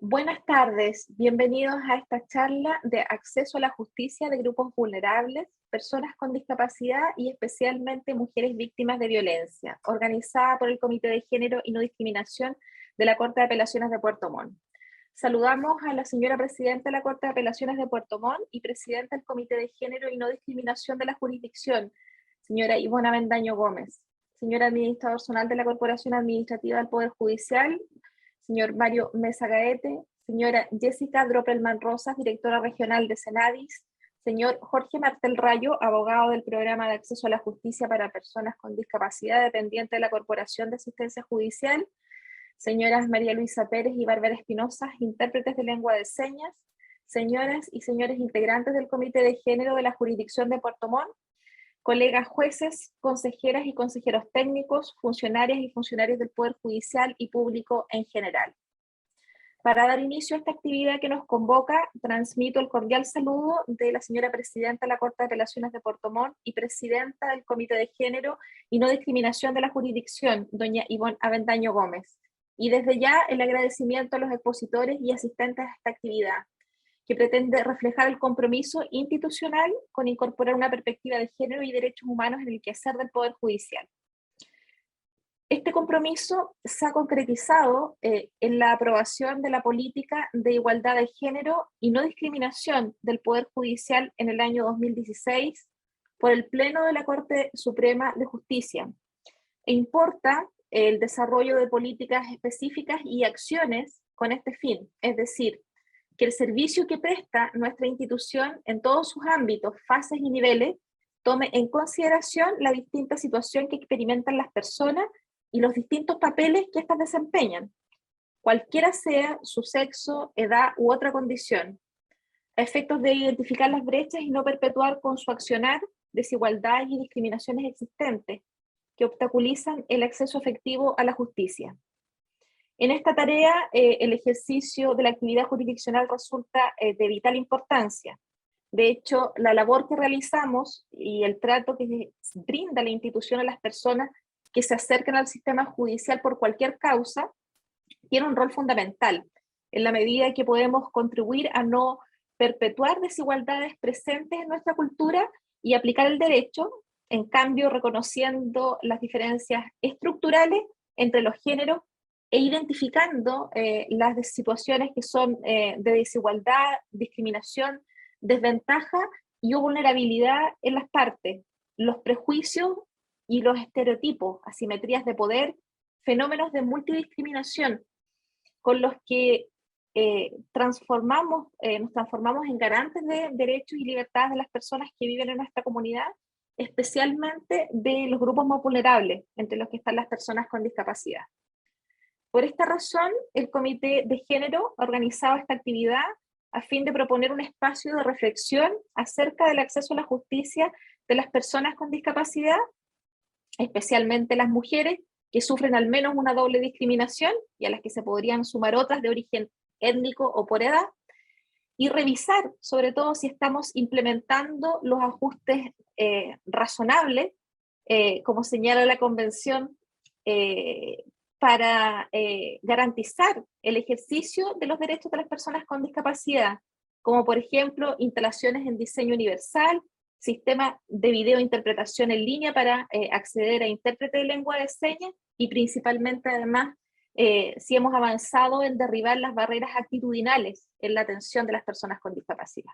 Buenas tardes, bienvenidos a esta charla de acceso a la justicia de grupos vulnerables, personas con discapacidad y especialmente mujeres víctimas de violencia, organizada por el Comité de Género y No Discriminación de la Corte de Apelaciones de Puerto Montt. Saludamos a la señora Presidenta de la Corte de Apelaciones de Puerto Montt y Presidenta del Comité de Género y No Discriminación de la jurisdicción, señora Ivonne Avendaño Gómez, señor Administrador Zonal de la Corporación Administrativa del Poder Judicial, señor Mario Mesa Gaete, señora Jessica Droppelman Rosas, directora regional de Senadis, señor Jorge Martel Rayo, abogado del Programa de Acceso a la Justicia para Personas con Discapacidad dependiente de la Corporación de Asistencia Judicial, señoras María Luisa Pérez y Bárbara Espinosa, intérpretes de lengua de señas, señoras y señores integrantes del Comité de Género de la Jurisdicción de Puerto Montt, colegas jueces, consejeras y consejeros técnicos, funcionarias y funcionarios del Poder Judicial y público en general. Para dar inicio a esta actividad que nos convoca, transmito el cordial saludo de la señora Presidenta de la Corte de Apelaciones de Puerto Montt y Presidenta del Comité de Género y No Discriminación de la Jurisdicción, doña Ivonne Avendaño Gómez. Y desde ya el agradecimiento a los expositores y asistentes a esta actividad, que pretende reflejar el compromiso institucional con incorporar una perspectiva de género y derechos humanos en el quehacer del Poder Judicial. Este compromiso se ha concretizado en la aprobación de la política de igualdad de género y no discriminación del Poder Judicial en el año 2016 por el Pleno de la Corte Suprema de Justicia. E importa el desarrollo de políticas específicas y acciones con este fin, es decir, que el servicio que presta nuestra institución en todos sus ámbitos, fases y niveles, tome en consideración la distinta situación que experimentan las personas y los distintos papeles que éstas desempeñan, cualquiera sea su sexo, edad u otra condición, a efectos de identificar las brechas y no perpetuar con su accionar desigualdades y discriminaciones existentes que obstaculizan el acceso efectivo a la justicia. En esta tarea, el ejercicio de la actividad jurisdiccional resulta de vital importancia. De hecho, la labor que realizamos y el trato que brinda la institución a las personas que se acercan al sistema judicial por cualquier causa tiene un rol fundamental, en la medida que podemos contribuir a no perpetuar desigualdades presentes en nuestra cultura y aplicar el derecho, en cambio reconociendo las diferencias estructurales entre los géneros e identificando las situaciones que son de desigualdad, discriminación, desventaja y o vulnerabilidad en las partes, los prejuicios y los estereotipos, asimetrías de poder, fenómenos de multidiscriminación, con los que nos transformamos en garantes de derechos y libertades de las personas que viven en nuestra comunidad, especialmente de los grupos más vulnerables, entre los que están las personas con discapacidad. Por esta razón, el Comité de Género ha organizado esta actividad a fin de proponer un espacio de reflexión acerca del acceso a la justicia de las personas con discapacidad, especialmente las mujeres que sufren al menos una doble discriminación y a las que se podrían sumar otras de origen étnico o por edad, y revisar sobre todo si estamos implementando los ajustes razonables, como señala la Convención, para garantizar el ejercicio de los derechos de las personas con discapacidad, como por ejemplo instalaciones en diseño universal, sistema de videointerpretación en línea para acceder a intérprete de lengua de señas y principalmente además si hemos avanzado en derribar las barreras actitudinales en la atención de las personas con discapacidad.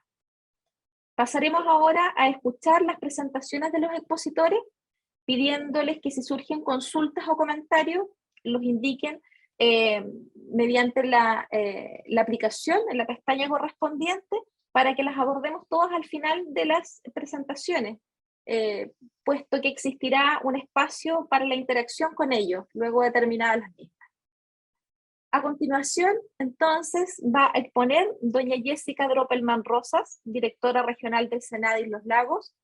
Pasaremos ahora a escuchar las presentaciones de los expositores, pidiéndoles que si surgen consultas o comentarios, los indiquen mediante la aplicación en la pestaña correspondiente para que las abordemos todas al final de las presentaciones, puesto que existirá un espacio para la interacción con ellos, luego de terminadas las mismas. A continuación, entonces, va a exponer doña Jessica Droppelman Rosas, directora regional del Senadis Los Lagos,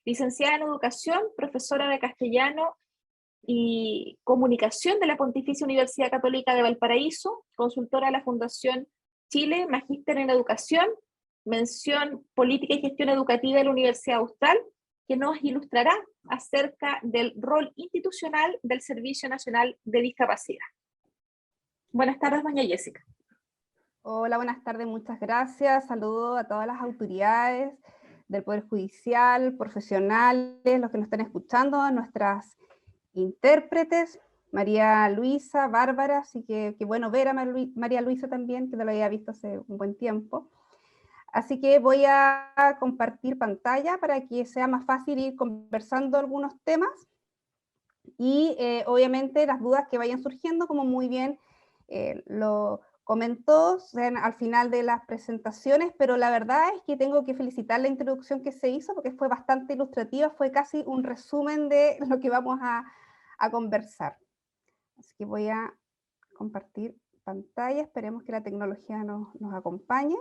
licenciada en Educación, profesora de Castellano y Comunicación de la Pontificia Universidad Católica de Valparaíso, consultora de la Fundación Chile, magíster en Educación, mención Política y Gestión Educativa de la Universidad Austral, que nos ilustrará acerca del rol institucional del Servicio Nacional de Discapacidad. Buenas tardes, doña Jessica. Hola, buenas tardes, muchas gracias. Saludo a todas las autoridades del Poder Judicial, profesionales, los que nos están escuchando, a nuestras intérpretes, María Luisa, Bárbara, así que qué bueno ver a María Luisa también, que no lo había visto hace un buen tiempo. Así que voy a compartir pantalla para que sea más fácil ir conversando algunos temas y obviamente las dudas que vayan surgiendo, como muy bien lo comentó al final de las presentaciones, pero la verdad es que tengo que felicitar la introducción que se hizo porque fue bastante ilustrativa, fue casi un resumen de lo que vamos a conversar. Así que voy a compartir pantalla, esperemos que la tecnología nos acompañe.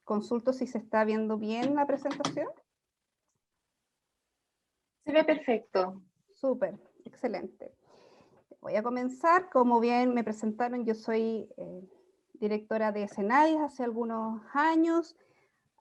Consulto si se está viendo bien la presentación. Se ve perfecto. Súper, excelente. Voy a comenzar. Como bien me presentaron, yo soy directora de Senadis hace algunos años.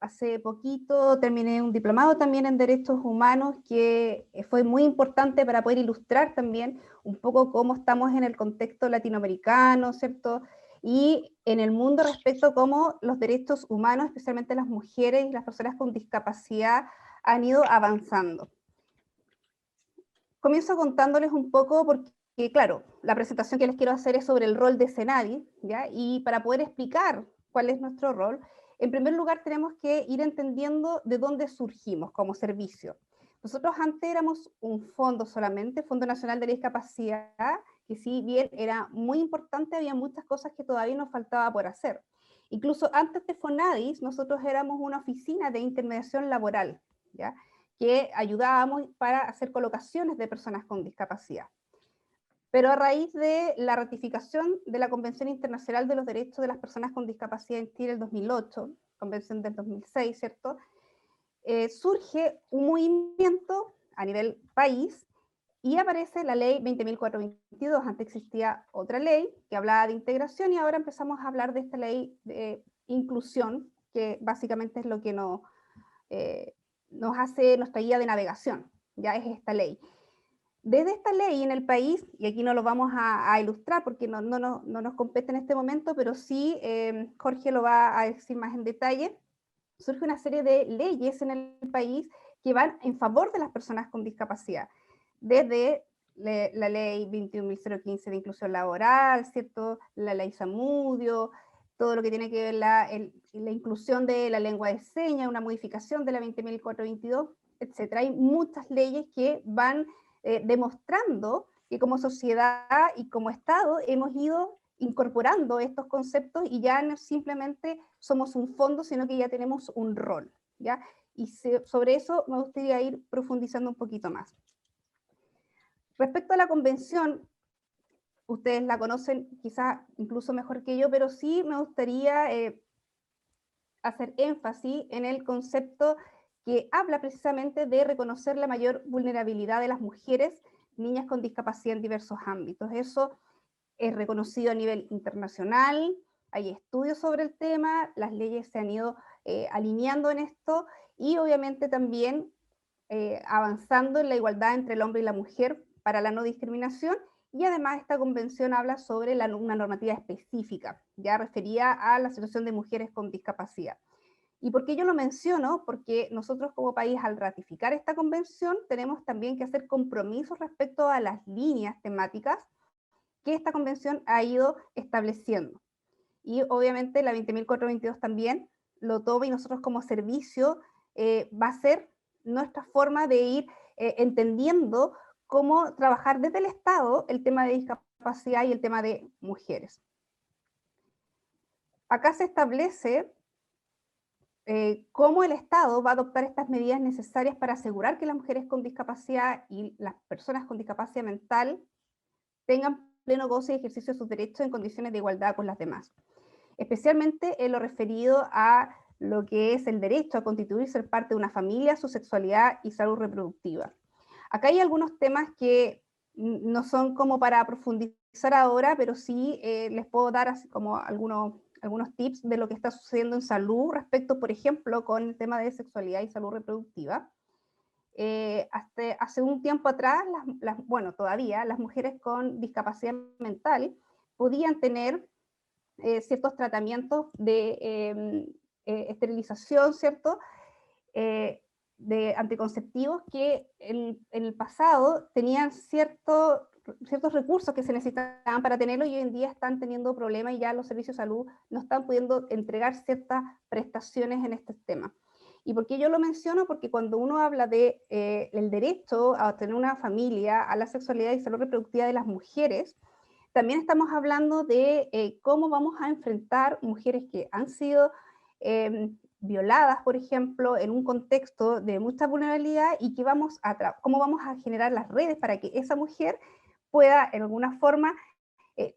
Hace poquito terminé un diplomado también en Derechos Humanos que fue muy importante para poder ilustrar también un poco cómo estamos en el contexto latinoamericano, ¿cierto? Y en el mundo respecto a cómo los derechos humanos, especialmente las mujeres y las personas con discapacidad, han ido avanzando. Comienzo contándoles un poco porque, claro, la presentación que les quiero hacer es sobre el rol de Senadis, ¿ya? Y para poder explicar cuál es nuestro rol, en primer lugar tenemos que ir entendiendo de dónde surgimos como servicio. Nosotros antes éramos un fondo solamente, Fondo Nacional de la Discapacidad, que si bien era muy importante, había muchas cosas que todavía nos faltaba por hacer. Incluso antes de Fonadis, nosotros éramos una oficina de intermediación laboral, ¿ya? Que ayudábamos para hacer colocaciones de personas con discapacidad. Pero a raíz de la ratificación de la Convención Internacional de los Derechos de las Personas con Discapacidad en Chile en 2008, Convención del 2006, ¿cierto? Surge un movimiento a nivel país y aparece la ley 20.422. Antes existía otra ley que hablaba de integración y ahora empezamos a hablar de esta ley de inclusión, que básicamente es lo que nos hace nuestra guía de navegación, ya es esta ley. Desde esta ley en el país, y aquí no lo vamos a ilustrar porque no nos compete en este momento, pero sí Jorge lo va a decir más en detalle, surge una serie de leyes en el país que van en favor de las personas con discapacidad, desde la ley 21.015 de inclusión laboral, ¿cierto? La ley Zamudio, todo lo que tiene que ver la inclusión de la lengua de señas, una modificación de la 20.422, etc. Hay muchas leyes que van demostrando que como sociedad y como Estado hemos ido incorporando estos conceptos y ya no simplemente somos un fondo, sino que ya tenemos un rol, ¿ya? Y sobre eso me gustaría ir profundizando un poquito más. Respecto a la convención, ustedes la conocen quizás incluso mejor que yo, pero sí me gustaría hacer énfasis en el concepto que habla precisamente de reconocer la mayor vulnerabilidad de las mujeres, niñas con discapacidad en diversos ámbitos. Eso es reconocido a nivel internacional, hay estudios sobre el tema, las leyes se han ido alineando en esto y obviamente también avanzando en la igualdad entre el hombre y la mujer para la no discriminación, y además esta convención habla sobre una normativa específica, ya referida a la situación de mujeres con discapacidad. ¿Y por qué yo lo menciono? Porque nosotros como país al ratificar esta convención tenemos también que hacer compromisos respecto a las líneas temáticas que esta convención ha ido estableciendo. Y obviamente la 20.422 también lo toma y nosotros como servicio va a ser nuestra forma de ir entendiendo cómo trabajar desde el Estado el tema de discapacidad y el tema de mujeres. Acá se establece cómo el Estado va a adoptar estas medidas necesarias para asegurar que las mujeres con discapacidad y las personas con discapacidad mental tengan pleno goce y ejercicio de sus derechos en condiciones de igualdad con las demás, especialmente en lo referido a lo que es el derecho a constituir y ser parte de una familia, su sexualidad y salud reproductiva. Acá hay algunos temas que no son como para profundizar ahora, pero sí les puedo dar así como algunos algunos tips de lo que está sucediendo en salud respecto, por ejemplo, con el tema de sexualidad y salud reproductiva. Hasta hace un tiempo atrás, bueno, todavía las mujeres con discapacidad mental podían tener ciertos tratamientos de esterilización, ¿cierto? De anticonceptivos que en el pasado tenían ciertos recursos que se necesitaban para tenerlo y hoy en día están teniendo problemas y ya los servicios de salud no están pudiendo entregar ciertas prestaciones en este tema. ¿Y por qué yo lo menciono? Porque cuando uno habla de el derecho a tener una familia, a la sexualidad y salud reproductiva de las mujeres, también estamos hablando de cómo vamos a enfrentar mujeres que han sido violadas, por ejemplo, en un contexto de mucha vulnerabilidad y que cómo vamos a generar las redes para que esa mujer pueda, en alguna forma,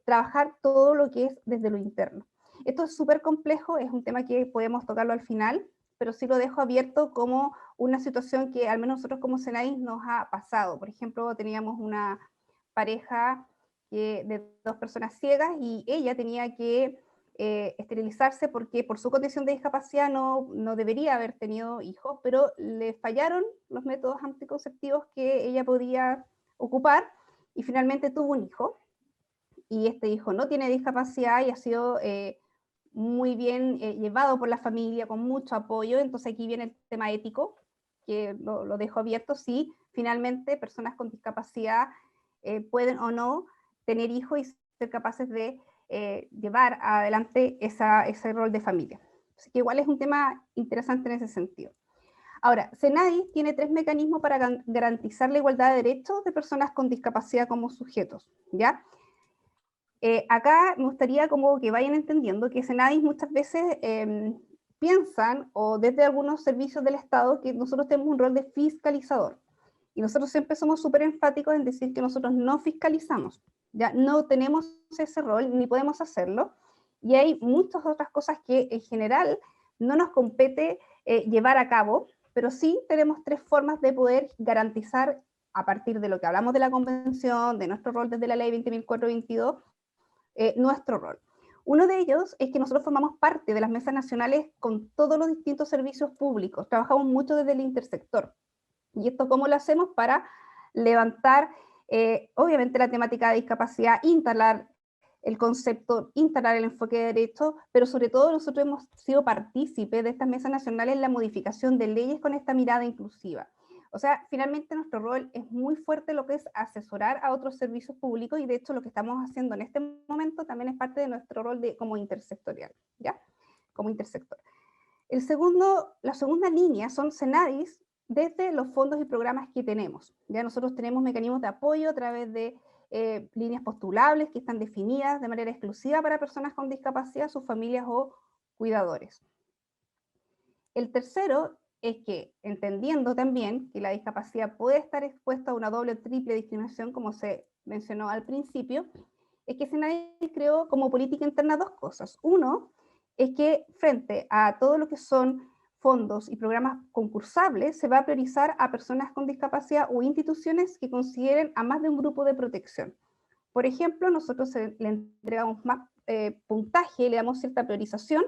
trabajar todo lo que es desde lo interno. Esto es súper complejo, es un tema que podemos tocarlo al final, pero sí lo dejo abierto como una situación que al menos nosotros como Senadis nos ha pasado. Por ejemplo, teníamos una pareja de 2 personas ciegas y ella tenía que esterilizarse porque por su condición de discapacidad no debería haber tenido hijos, pero le fallaron los métodos anticonceptivos que ella podía ocupar y finalmente tuvo un hijo. Y este hijo no tiene discapacidad y ha sido muy bien llevado por la familia, con mucho apoyo. Entonces aquí viene el tema ético, que lo dejo abierto, si finalmente personas con discapacidad pueden o no tener hijos y ser capaces de llevar adelante ese rol de familia. Así que igual es un tema interesante en ese sentido. Ahora, Senadis tiene 3 mecanismos para garantizar la igualdad de derechos de personas con discapacidad como sujetos, ¿ya? Acá me gustaría como que vayan entendiendo que Senadis muchas veces piensan, o desde algunos servicios del Estado, que nosotros tenemos un rol de fiscalizador. Y nosotros siempre somos súper enfáticos en decir que nosotros no fiscalizamos, ya no tenemos ese rol, ni podemos hacerlo. Y hay muchas otras cosas que en general no nos compete llevar a cabo, pero sí tenemos 3 formas de poder garantizar, a partir de lo que hablamos de la Convención, de nuestro rol desde la Ley 20.422, nuestro rol. Uno de ellos es que nosotros formamos parte de las mesas nacionales con todos los distintos servicios públicos. Trabajamos mucho desde el intersector. ¿Y esto cómo lo hacemos? Para levantar, obviamente, la temática de discapacidad, instalar el concepto, instalar el enfoque de derecho, pero sobre todo nosotros hemos sido partícipes de estas mesas nacionales en la modificación de leyes con esta mirada inclusiva. O sea, finalmente nuestro rol es muy fuerte lo que es asesorar a otros servicios públicos y de hecho lo que estamos haciendo en este momento también es parte de nuestro rol como intersectorial, ¿ya? Como intersector. La segunda línea son Senadis desde los fondos y programas que tenemos. Ya nosotros tenemos mecanismos de apoyo a través de líneas postulables que están definidas de manera exclusiva para personas con discapacidad, sus familias o cuidadores. El tercero es que, entendiendo también que la discapacidad puede estar expuesta a una doble o triple discriminación, como se mencionó al principio, es que Senadis creó como política interna 2 cosas. Uno, es que frente a todo lo que son fondos y programas concursables, se va a priorizar a personas con discapacidad o instituciones que consideren a más de un grupo de protección. Por ejemplo, nosotros le entregamos más puntaje, le damos cierta priorización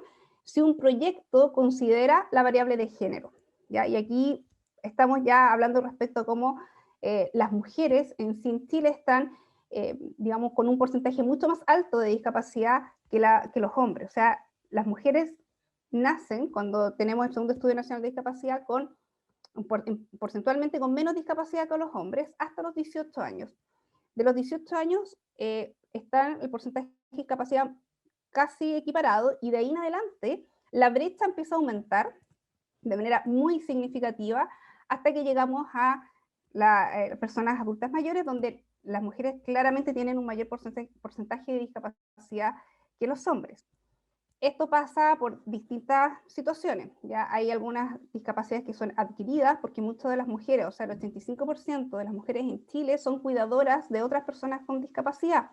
si un proyecto considera la variable de género, ¿ya? Y aquí estamos ya hablando respecto a cómo las mujeres en Chile están, digamos, con un porcentaje mucho más alto de discapacidad que los hombres. O sea, las mujeres nacen, cuando tenemos el segundo estudio nacional de discapacidad, porcentualmente con menos discapacidad que los hombres hasta los 18 años. De los 18 años está el porcentaje de discapacidad casi equiparado y de ahí en adelante la brecha empieza a aumentar de manera muy significativa hasta que llegamos a las personas adultas mayores, donde las mujeres claramente tienen un mayor porcentaje de discapacidad que los hombres. Esto pasa por distintas situaciones. Ya hay algunas discapacidades que son adquiridas, porque muchas de las mujeres, o sea, el 85% de las mujeres en Chile son cuidadoras de otras personas con discapacidad.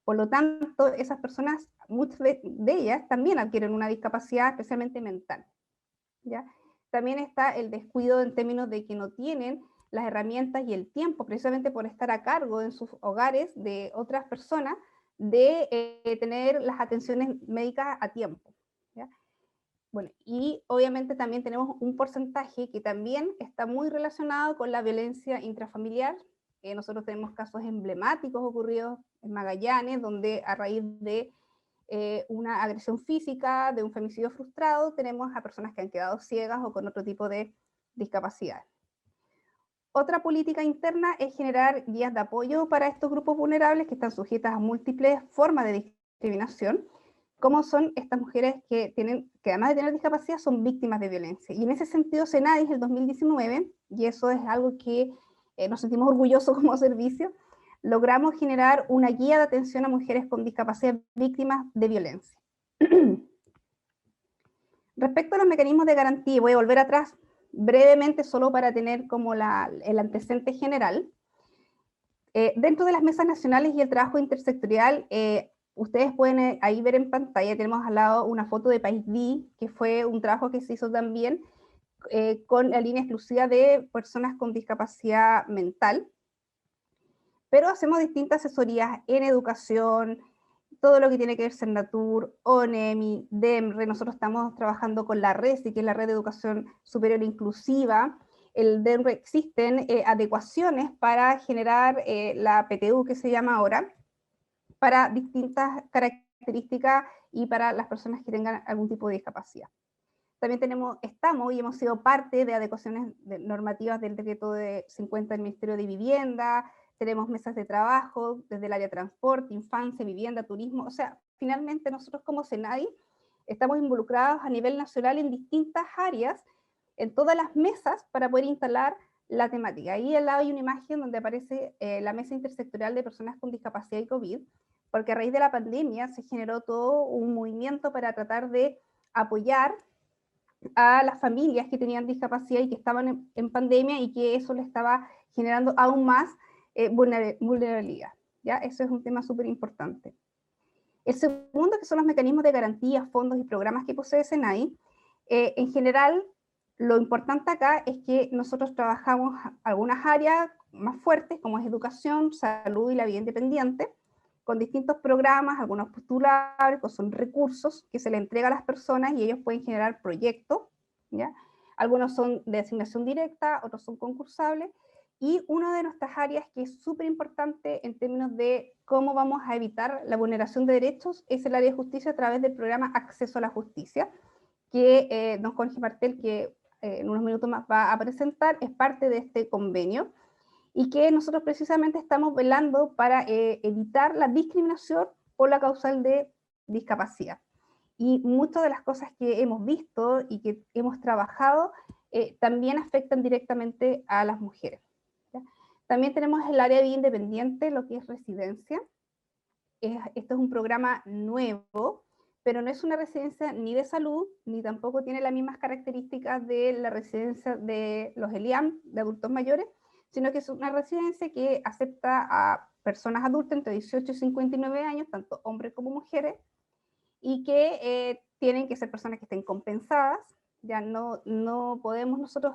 Por lo tanto, esas personas, muchas de ellas también adquieren una discapacidad, especialmente mental, ¿ya? También está el descuido en términos de que no tienen las herramientas y el tiempo, precisamente por estar a cargo en sus hogares de otras personas, de tener las atenciones médicas a tiempo, ¿ya? Bueno, y obviamente también tenemos un porcentaje que también está muy relacionado con la violencia intrafamiliar. Nosotros tenemos casos emblemáticos ocurridos en Magallanes, donde a raíz de una agresión física, de un femicidio frustrado, tenemos a personas que han quedado ciegas o con otro tipo de discapacidad. Otra política interna es generar guías de apoyo para estos grupos vulnerables que están sujetas a múltiples formas de discriminación, como son estas mujeres que además de tener discapacidad son víctimas de violencia. Y en ese sentido, Senadis, el 2019, y eso es algo que nos sentimos orgullosos como servicio, logramos generar una guía de atención a mujeres con discapacidad víctimas de violencia. Respecto a los mecanismos de garantía, voy a volver atrás brevemente solo para tener como el antecedente general. Dentro de las mesas nacionales y el trabajo intersectorial, ustedes pueden ahí ver en pantalla, tenemos al lado una foto de País D, que fue un trabajo que se hizo también con la línea exclusiva de personas con discapacidad mental, pero hacemos distintas asesorías en educación, todo lo que tiene que ver Sendatur, ONEMI, DEMRE, nosotros estamos trabajando con la RESI, que es la Red de Educación Superior Inclusiva. El DEMRE existen adecuaciones para generar la PTU, que se llama ahora, para distintas características y para las personas que tengan algún tipo de discapacidad. También estamos y hemos sido parte de adecuaciones normativas del decreto de 50 del Ministerio de Vivienda, tenemos mesas de trabajo desde el área de transporte, infancia, vivienda, turismo, o sea, finalmente nosotros como SENADI estamos involucrados a nivel nacional en distintas áreas, en todas las mesas para poder instalar la temática. Ahí al lado hay una imagen donde aparece la mesa intersectorial de personas con discapacidad y COVID, porque a raíz de la pandemia se generó todo un movimiento para tratar de apoyar a las familias que tenían discapacidad y que estaban en pandemia y que eso le estaba generando aún más vulnerabilidad. ¿Ya? Eso es un tema súper importante. El segundo, que son los mecanismos de garantía, fondos y programas que posee SENADI. En general, lo importante acá es que nosotros trabajamos algunas áreas más fuertes, como es educación, salud y la vida independiente, con distintos programas, algunos postulables, que son recursos que se le entrega a las personas y ellos pueden generar proyectos, ¿ya? Algunos son de asignación directa, otros son concursables, y una de nuestras áreas que es súper importante en términos de cómo vamos a evitar la vulneración de derechos es el área de justicia a través del programa Acceso a la Justicia, que don Jorge Martel, que en unos minutos más va a presentar, es parte de este convenio, y que nosotros precisamente estamos velando para evitar la discriminación por la causal de discapacidad. Y muchas de las cosas que hemos visto y que hemos trabajado también afectan directamente a las mujeres. ¿Ya? También tenemos el área de vida independiente, lo que es residencia. Esto es un programa nuevo, pero no es una residencia ni de salud, ni tampoco tiene las mismas características de la residencia de los ELIAM, de adultos mayores, sino que es una residencia que acepta a personas adultas entre 18 y 59 años, tanto hombres como mujeres, y que tienen que ser personas que estén compensadas. Ya no podemos nosotros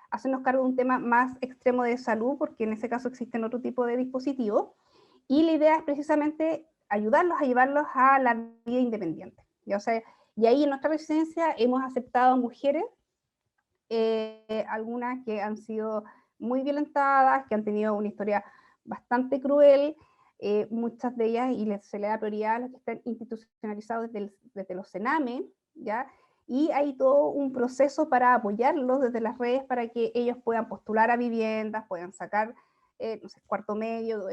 hacernos cargo de un tema más extremo de salud, porque en ese caso existen otro tipo de dispositivos, y la idea es precisamente ayudarlos a llevarlos a la vida independiente. ¿Ya? O sea, y ahí en nuestra residencia hemos aceptado mujeres, algunas que han sido muy violentadas, que han tenido una historia bastante cruel, muchas de ellas, y se le da prioridad a los que están institucionalizados desde los CENAME, ¿ya? Y hay todo un proceso para apoyarlos desde las redes para que ellos puedan postular a viviendas, puedan sacar, no sé, cuarto medio,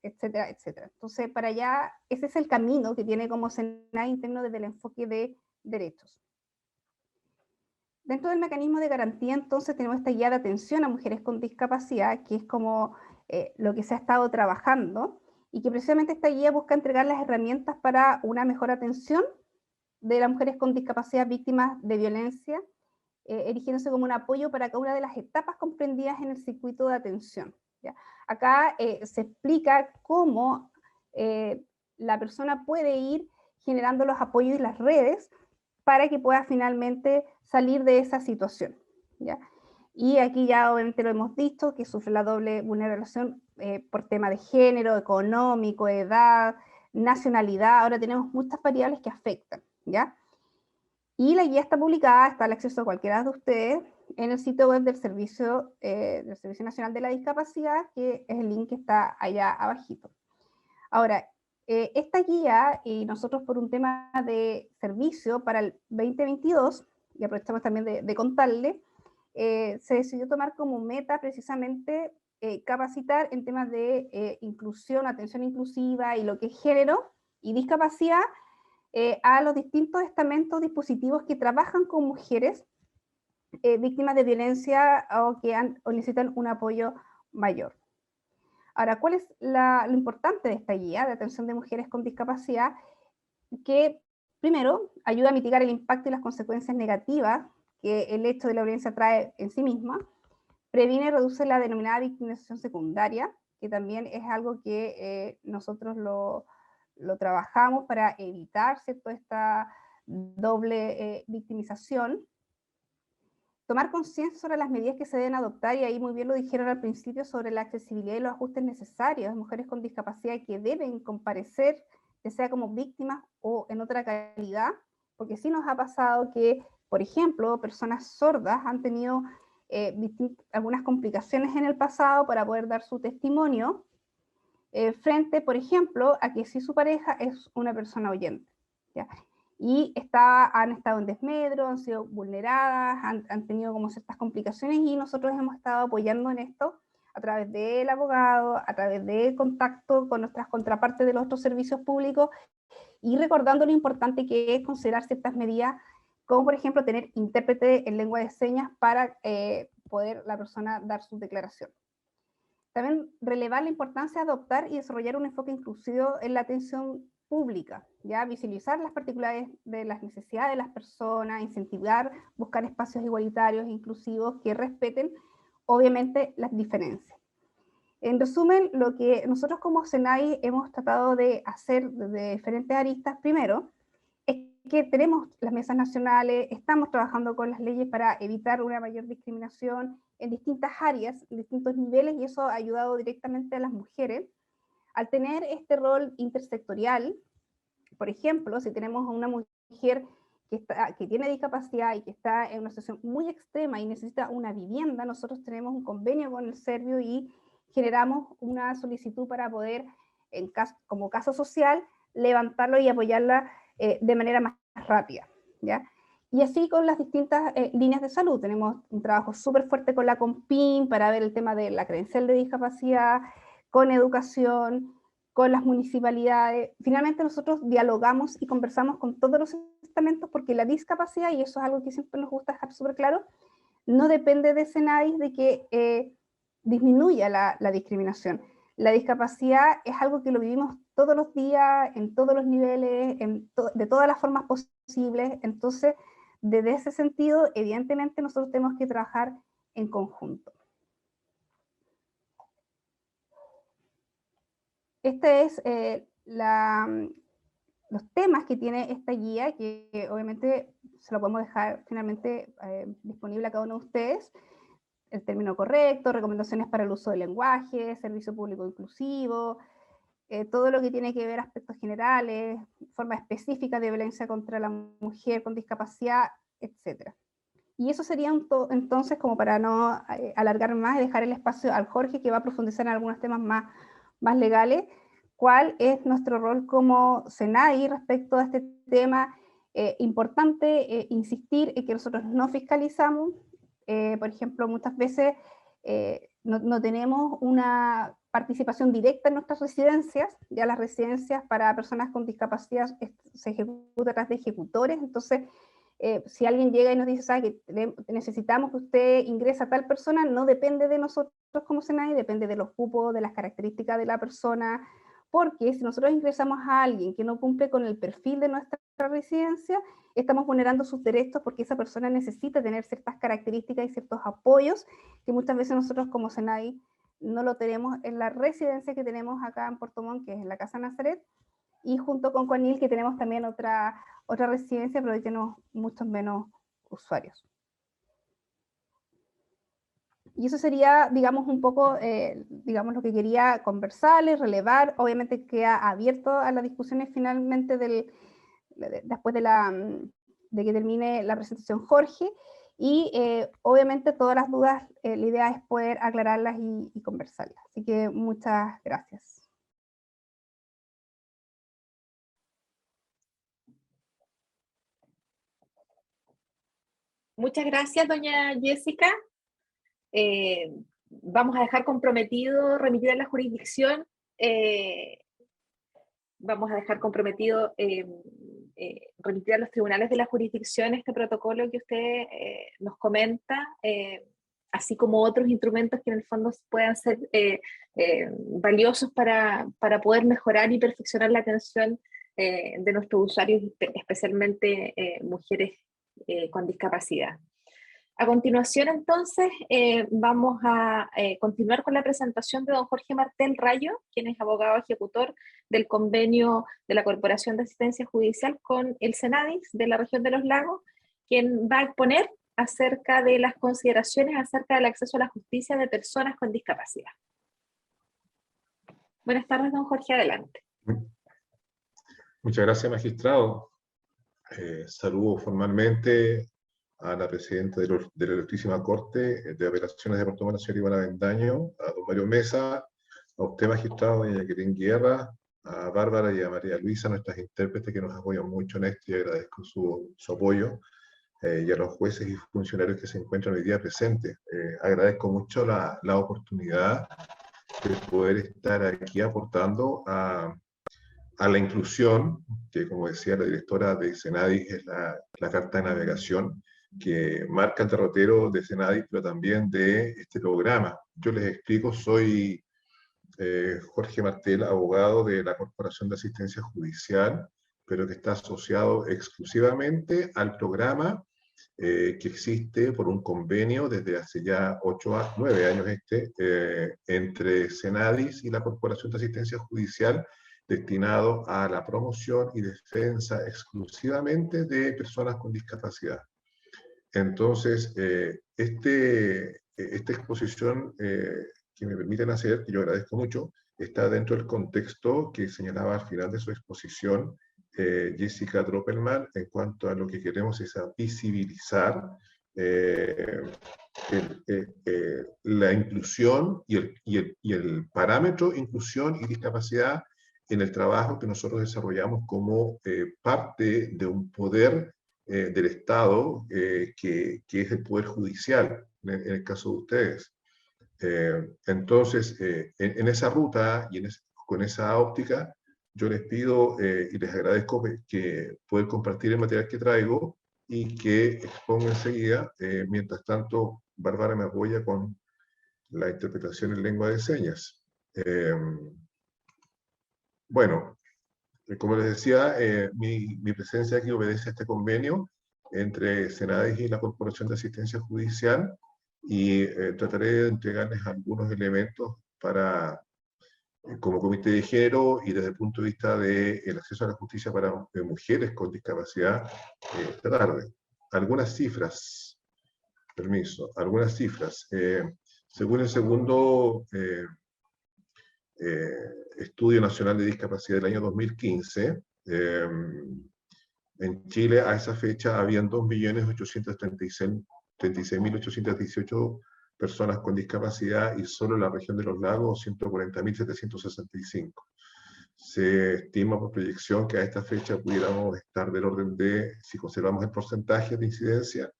etcétera, etcétera. Entonces, para allá, ese es el camino que tiene como SENAI interno desde el enfoque de derechos. Dentro del mecanismo de garantía, entonces, tenemos esta guía de atención a mujeres con discapacidad, que es como lo que se ha estado trabajando, y que precisamente esta guía busca entregar las herramientas para una mejor atención de las mujeres con discapacidad víctimas de violencia, erigiéndose como un apoyo para cada una de las etapas comprendidas en el circuito de atención. ¿Ya? Acá se explica cómo la persona puede ir generando los apoyos y las redes para que pueda finalmente salir de esa situación. ¿Ya? Y aquí ya obviamente lo hemos dicho, que sufre la doble vulneración por tema de género, económico, edad, nacionalidad, ahora tenemos muchas variables que afectan, ¿ya? Y la guía está publicada, está al acceso a cualquiera de ustedes en el sitio web del Servicio Nacional de la Discapacidad, que es el link que está allá abajito. Ahora, esta guía, y nosotros por un tema de servicio para el 2022, y aprovechamos también de contarle, se decidió tomar como meta precisamente capacitar en temas de inclusión, atención inclusiva y lo que es género y discapacidad a los distintos estamentos dispositivos que trabajan con mujeres víctimas de violencia o necesitan un apoyo mayor. Ahora, ¿cuál es lo importante de esta guía de atención de mujeres con discapacidad? Que primero ayuda a mitigar el impacto y las consecuencias negativas que el hecho de la violencia trae en sí misma, previene y reduce la denominada victimización secundaria, que también es algo que nosotros lo trabajamos para evitar, ¿cierto?, esta doble victimización. Tomar conciencia sobre las medidas que se deben adoptar, y ahí muy bien lo dijeron al principio, sobre la accesibilidad y los ajustes necesarios a mujeres con discapacidad que deben comparecer, ya sea como víctimas o en otra calidad, porque sí nos ha pasado que, por ejemplo, personas sordas han tenido algunas complicaciones en el pasado para poder dar su testimonio, frente, por ejemplo, a que si su pareja es una persona oyente, ¿ya? Y han estado en desmedro, han sido vulneradas, han tenido como ciertas complicaciones, y nosotros hemos estado apoyando en esto a través del abogado, a través de contacto con nuestras contrapartes de los otros servicios públicos, y recordando lo importante que es considerar ciertas medidas, como por ejemplo tener intérprete en lengua de señas para poder la persona dar su declaración. También relevar la importancia de adoptar y desarrollar un enfoque inclusivo en la atención pública, ya visibilizar las particularidades de las necesidades de las personas, incentivar, buscar espacios igualitarios e inclusivos que respeten, obviamente, las diferencias. En resumen, lo que nosotros como SENAI hemos tratado de hacer desde diferentes aristas, primero, es que tenemos las mesas nacionales, estamos trabajando con las leyes para evitar una mayor discriminación en distintas áreas, en distintos niveles, y eso ha ayudado directamente a las mujeres. Al tener este rol intersectorial, por ejemplo, si tenemos a una mujer que tiene discapacidad y que está en una situación muy extrema y necesita una vivienda, nosotros tenemos un convenio con el Servio y generamos una solicitud para poder, como caso social, levantarlo y apoyarla de manera más rápida, ¿ya? Y así con las distintas líneas de salud. Tenemos un trabajo súper fuerte con la CONPIN para ver el tema de la credencial de discapacidad, con educación, con las municipalidades. Finalmente nosotros dialogamos y conversamos con todos los estamentos, porque la discapacidad, y eso es algo que siempre nos gusta dejar súper claro, no depende de SENAI de que disminuya la discriminación. La discapacidad es algo que lo vivimos todos los días, en todos los niveles, de todas las formas posibles. Entonces, desde ese sentido, evidentemente nosotros tenemos que trabajar en conjunto. Este es los temas que tiene esta guía, que obviamente se lo podemos dejar finalmente disponible a cada uno de ustedes. El término correcto, recomendaciones para el uso del lenguaje, servicio público inclusivo, todo lo que tiene que ver aspectos generales, formas específicas de violencia contra la mujer con discapacidad, etc. Y eso sería entonces, como para no alargar más, y dejar el espacio al Jorge, que va a profundizar en algunos temas más legales. ¿Cuál es nuestro rol como SENAI respecto a este tema? Importante insistir en que nosotros no fiscalizamos. Por ejemplo, muchas veces no tenemos una participación directa en nuestras residencias. Ya las residencias para personas con discapacidad se ejecutan a través de ejecutores. Entonces, si alguien llega y nos dice, ¿sabe que necesitamos que usted ingrese a tal persona? No depende de nosotros como SENAI, depende de los cupos, de las características de la persona, porque si nosotros ingresamos a alguien que no cumple con el perfil de nuestra residencia, estamos vulnerando sus derechos, porque esa persona necesita tener ciertas características y ciertos apoyos que muchas veces nosotros como SENAI no lo tenemos en la residencia que tenemos acá en Puerto Montt, que es en la Casa Nazaret, y junto con CONIL, que tenemos también otra residencia, pero hoy tenemos muchos menos usuarios. Y eso sería, digamos, un poco, digamos, lo que quería conversarles, relevar. Obviamente queda abierto a las discusiones finalmente después de que termine la presentación Jorge. Y obviamente todas las dudas, la idea es poder aclararlas y conversarlas. Así que muchas gracias. Muchas gracias, doña Jessica. Vamos a dejar comprometido remitir a la jurisdicción. Vamos a dejar comprometido remitir a los tribunales de la jurisdicción este protocolo que usted nos comenta, así como otros instrumentos que en el fondo puedan ser valiosos para poder mejorar y perfeccionar la atención de nuestros usuarios, especialmente mujeres con discapacidad. A continuación, entonces, vamos a continuar con la presentación de don Jorge Martel Rayo, quien es abogado ejecutor del convenio de la Corporación de Asistencia Judicial con el Senadis de la región de los Lagos, quien va a exponer acerca de las consideraciones acerca del acceso a la justicia de personas con discapacidad. Buenas tardes, don Jorge, adelante. Muchas gracias, magistrado. Saludo formalmente a la presidenta de la Ilustrísima Corte de Apelaciones de Puerto Montt, señora Ivana Avendaño, a don Mario Mesa, a usted, magistrado, doña Jacqueline Guerra, a Bárbara y a María Luisa, nuestras intérpretes que nos apoyan mucho en esto, y agradezco su apoyo, y a los jueces y funcionarios que se encuentran hoy día presentes. Agradezco mucho la oportunidad de poder estar aquí aportando a la inclusión, que como decía la directora de Senadis, es la carta de navegación que marca el derrotero de Senadis, pero también de este programa. Yo les explico, soy Jorge Martel, abogado de la Corporación de Asistencia Judicial, pero que está asociado exclusivamente al programa que existe por un convenio desde hace ya 9 años entre Senadis y la Corporación de Asistencia Judicial, destinado a la promoción y defensa exclusivamente de personas con discapacidad. Entonces, esta exposición que me permiten hacer, que yo agradezco mucho, está dentro del contexto que señalaba al final de su exposición Jessica Droppelman, en cuanto a lo que queremos es visibilizar la inclusión y el parámetro inclusión y discapacidad en el trabajo que nosotros desarrollamos como parte de un poder del Estado que es el Poder Judicial, en el caso de ustedes. Entonces, en esa ruta y con esa óptica, yo les pido y les agradezco que poder compartir el material que traigo y que expongo enseguida. Mientras tanto, Bárbara me apoya con la interpretación en lengua de señas. Bueno, como les decía, mi presencia aquí obedece a este convenio entre Senadis y la Corporación de Asistencia Judicial, y trataré de entregarles algunos elementos para, como comité de género y desde el punto de vista del acceso a la justicia para mujeres con discapacidad, tratar de algunas cifras, algunas cifras. Según el segundo Estudio Nacional de Discapacidad del año 2015, en Chile a esa fecha habían 2.836.818 personas con discapacidad, y solo en la región de los lagos 140.765. Se estima por proyección que a esta fecha pudiéramos estar del orden de, si conservamos el porcentaje de incidencia,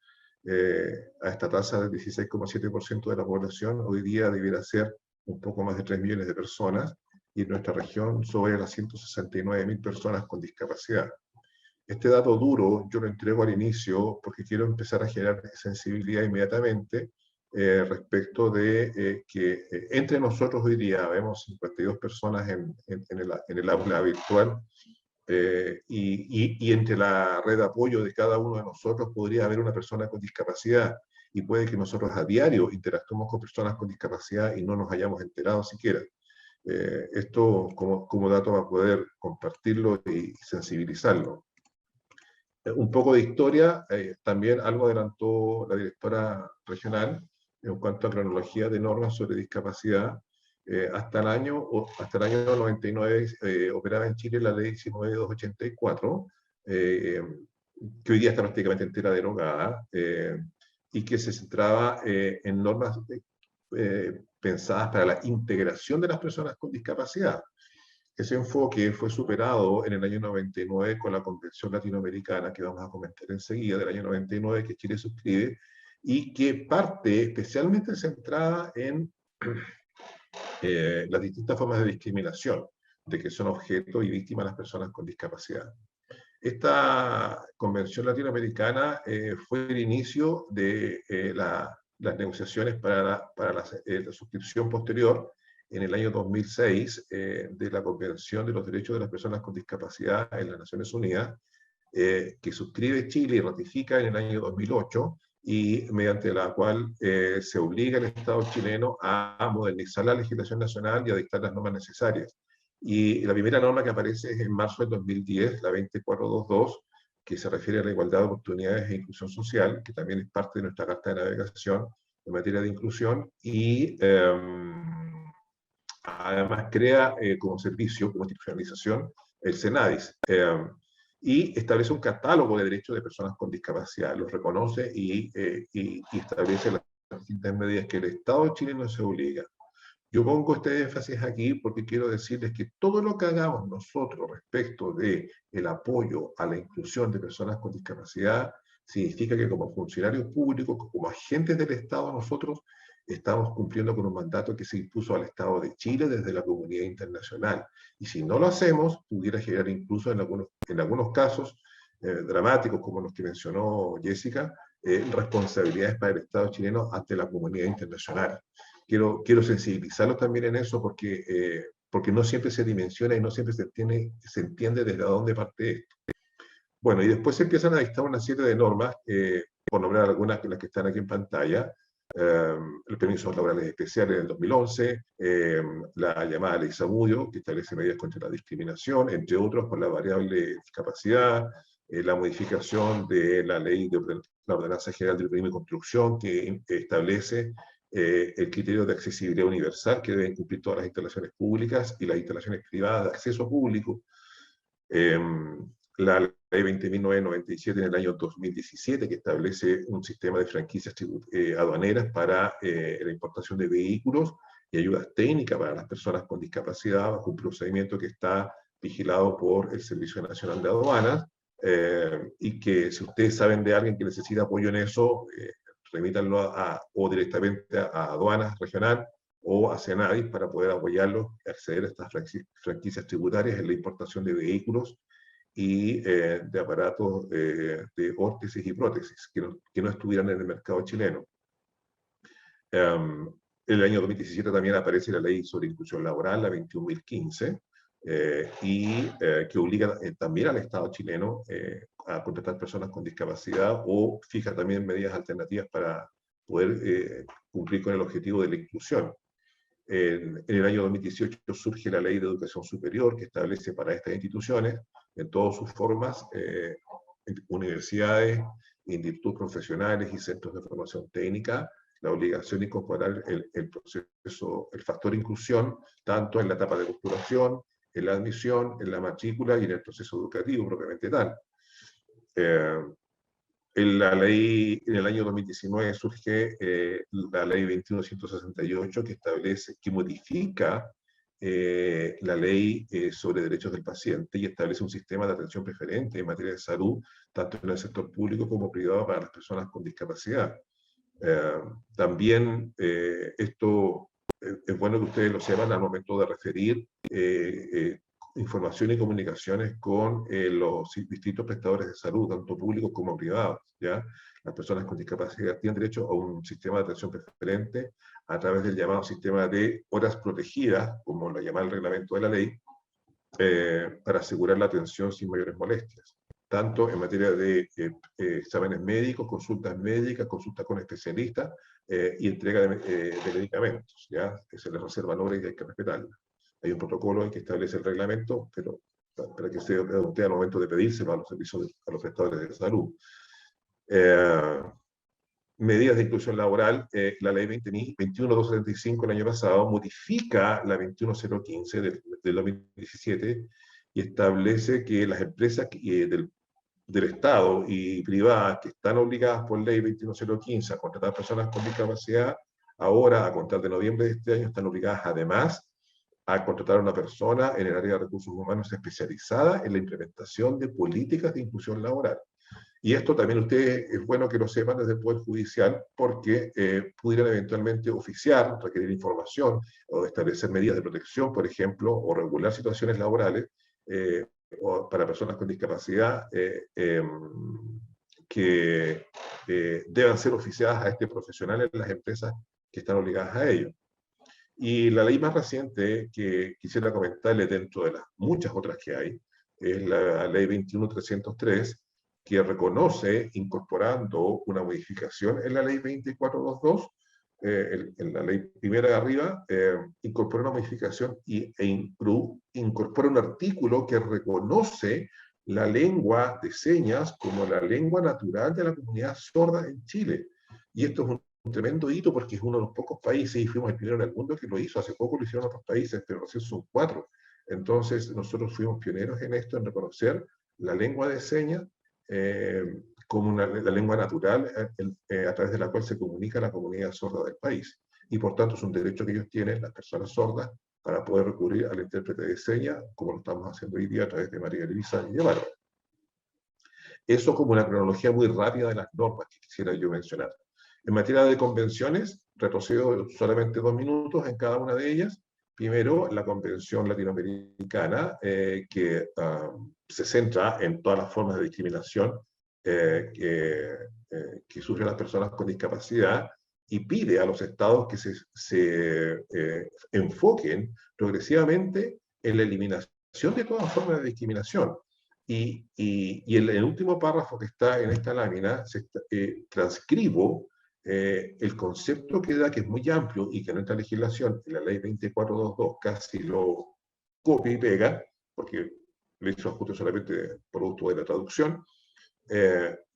a esta tasa del 16,7% de la población, hoy día debiera ser un poco más de 3 millones de personas, y en nuestra región sobre las 169.000 personas con discapacidad. Este dato duro yo lo entrego al inicio porque quiero empezar a generar sensibilidad inmediatamente respecto de que entre nosotros hoy día vemos 52 personas en el aula virtual, y entre la red de apoyo de cada uno de nosotros podría haber una persona con discapacidad, y puede que nosotros a diario interactuemos con personas con discapacidad y no nos hayamos enterado siquiera. Esto como dato para poder compartirlo y sensibilizarlo. Un poco de historia, también algo adelantó la directora regional. en cuanto a cronología de normas sobre discapacidad. Hasta el año 99 operaba en Chile la ley 19.284, que hoy día está prácticamente entera derogada, y que se centraba en normas pensadas para la integración de las personas con discapacidad. Ese enfoque fue superado en el año 99 con la Convención Latinoamericana, que vamos a comentar enseguida, del año 99, que Chile suscribe, y que parte especialmente centrada en las distintas formas de discriminación de que son objeto y víctimas las personas con discapacidad. Esta Convención Latinoamericana fue el inicio de las negociaciones para la suscripción posterior en el año 2006 de la Convención de los Derechos de las Personas con Discapacidad en las Naciones Unidas, que suscribe Chile y ratifica en el año 2008, y mediante la cual se obliga al Estado chileno a modernizar la legislación nacional y a dictar las normas necesarias. Y la primera norma que aparece es en marzo del 2010, la 20422, que se refiere a la igualdad de oportunidades e inclusión social, que también es parte de nuestra carta de navegación en materia de inclusión, y además crea como servicio, como institucionalización, el CENADIS, y establece un catálogo de derechos de personas con discapacidad, los reconoce y establece las distintas medidas que el Estado chileno se obliga. Yo pongo este énfasis aquí porque quiero decirles que todo lo que hagamos nosotros respecto del apoyo a la inclusión de personas con discapacidad significa que como funcionarios públicos, como agentes del Estado, nosotros estamos cumpliendo con un mandato que se impuso al Estado de Chile desde la comunidad internacional. Y si no lo hacemos, pudiera generar incluso en algunos casos dramáticos, como los que mencionó Jessica, responsabilidades para el Estado chileno ante la comunidad internacional. Quiero sensibilizarlos también en eso porque, porque no siempre se dimensiona y no siempre se entiende desde dónde parte esto. Bueno, y después se empiezan a dictar una serie de normas, por nombrar algunas de las que están aquí en pantalla. Los permisos laborales especiales en el 2011, la llamada Ley Zamudio, que establece medidas contra la discriminación, entre otros por la variable discapacidad, la modificación de la Ley de la Ordenanza General de Urbanismo y Construcción, que establece el criterio de accesibilidad universal que deben cumplir todas las instalaciones públicas y las instalaciones privadas de acceso público. La ley 20.997 en el año 2017, que establece un sistema de franquicias aduaneras para la importación de vehículos y ayudas técnicas para las personas con discapacidad, bajo un procedimiento que está vigilado por el Servicio Nacional de Aduanas, y que si ustedes saben de alguien que necesita apoyo en eso, remítanlo o directamente a aduanas regional o a CENADIS para poder apoyarlos a acceder a estas franquicias tributarias en la importación de vehículos y de aparatos de órtesis y prótesis que no estuvieran en el mercado chileno. En el año 2017 también aparece la Ley sobre Inclusión Laboral, la 21.015, que obliga también al Estado chileno a contratar personas con discapacidad o fija también medidas alternativas para poder cumplir con el objetivo de la inclusión. En el año 2018 surge la Ley de Educación Superior, que establece para estas instituciones, en todas sus formas, universidades, institutos profesionales y centros de formación técnica, la obligación de incorporar el proceso, el factor inclusión, tanto en la etapa de postulación, en la admisión, en la matrícula y en el proceso educativo propiamente tal. En el año 2019 surge la ley 21.168 que establece, que modifica la ley sobre derechos del paciente y establece un sistema de atención preferente en materia de salud, tanto en el sector público como privado para las personas con discapacidad. También esto es bueno que ustedes lo sepan al momento de referir información y comunicaciones con los distintos prestadores de salud, tanto públicos como privados, ¿ya? Las personas con discapacidad tienen derecho a un sistema de atención preferente a través del llamado sistema de horas protegidas, como lo llama el reglamento de la ley, para asegurar la atención sin mayores molestias, tanto en materia de exámenes médicos, consultas médicas, consultas con especialistas y entrega de medicamentos, ¿ya? Que se les reserva nombre y hay que respetarla. Hay un protocolo en que establece el reglamento, pero para que se adopte al momento de pedírselo a los servicios, a los prestadores de salud. medidas de inclusión laboral, la ley 21.275 el año pasado modifica la 21.015 del 2017 y establece que las empresas del Estado y privadas que están obligadas por ley 21.015 a contratar personas con discapacidad, ahora, a contar de noviembre de este año, están obligadas además a contratar a una persona en el área de recursos humanos especializada en la implementación de políticas de inclusión laboral. Y esto también ustedes es bueno que lo sepan desde el Poder Judicial, porque pudieran eventualmente oficiar, requerir información o establecer medidas de protección, por ejemplo, o regular situaciones laborales o para personas con discapacidad que deban ser oficiadas a este profesional en las empresas que están obligadas a ello. Y la ley más reciente que quisiera comentarles dentro de las muchas otras que hay, es la ley 21.303, que reconoce, incorporando una modificación en la ley 24.22, en la ley primera de arriba, incorpora una modificación incorpora un artículo que reconoce la lengua de señas como la lengua natural de la comunidad sorda en Chile. Y esto es un tremendo hito porque es uno de los pocos países, y fuimos el primero en el mundo que lo hizo. Hace poco lo hicieron otros países, pero recién son 4. Entonces nosotros fuimos pioneros en esto, en reconocer la lengua de señas como la lengua natural a través de la cual se comunica la comunidad sorda del país. Y por tanto es un derecho que ellos tienen, las personas sordas, para poder recurrir al intérprete de señas, como lo estamos haciendo hoy día a través de María Elisa y de Bárbara. Eso como una cronología muy rápida de las normas que quisiera yo mencionar. En materia de convenciones, retrocedo solamente 2 minutos en cada una de ellas. Primero, la Convención Latinoamericana, que se centra en todas las formas de discriminación que sufren las personas con discapacidad y pide a los estados que se enfoquen progresivamente en la eliminación de todas formas de discriminación. Y en el último párrafo que está en esta lámina, transcribo el concepto que da, que es muy amplio y que en nuestra legislación, en la ley 24.22, casi lo copia y pega, porque le hizo ajuste solamente producto de la traducción,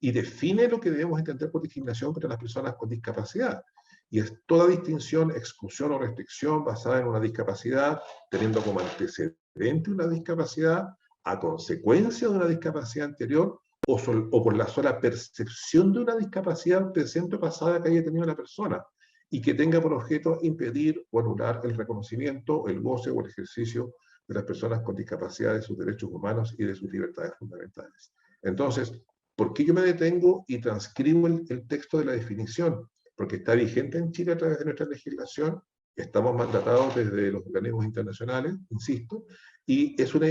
y define lo que debemos entender por discriminación contra las personas con discapacidad. Y es toda distinción, exclusión o restricción basada en una discapacidad, teniendo como antecedente una discapacidad, a consecuencia de una discapacidad anterior, o por la sola percepción de una discapacidad presente o pasada que haya tenido la persona, y que tenga por objeto impedir o anular el reconocimiento, el goce o el ejercicio de las personas con discapacidad de sus derechos humanos y de sus libertades fundamentales. Entonces, ¿por qué yo me detengo y transcribo el texto de la definición? Porque está vigente en Chile a través de nuestra legislación, estamos mandatados desde los organismos internacionales, insisto, y es una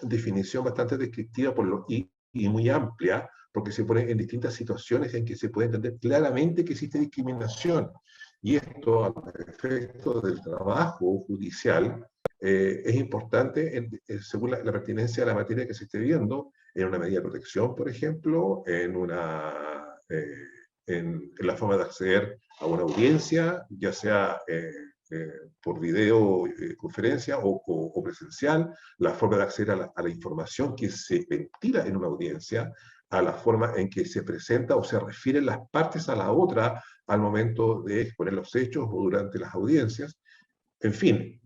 definición bastante descriptiva y muy amplia, porque se pone en distintas situaciones en que se puede entender claramente que existe discriminación. Y esto, a efecto del trabajo judicial, es importante según la pertinencia de la materia que se esté viendo, en una medida de protección, por ejemplo, en la forma de acceder a una audiencia, ya sea por videoconferencia o presencial, la forma de acceder a la información que se ventila en una audiencia, a la forma en que se presenta o se refieren las partes a la otra al momento de exponer los hechos o durante las audiencias. En fin,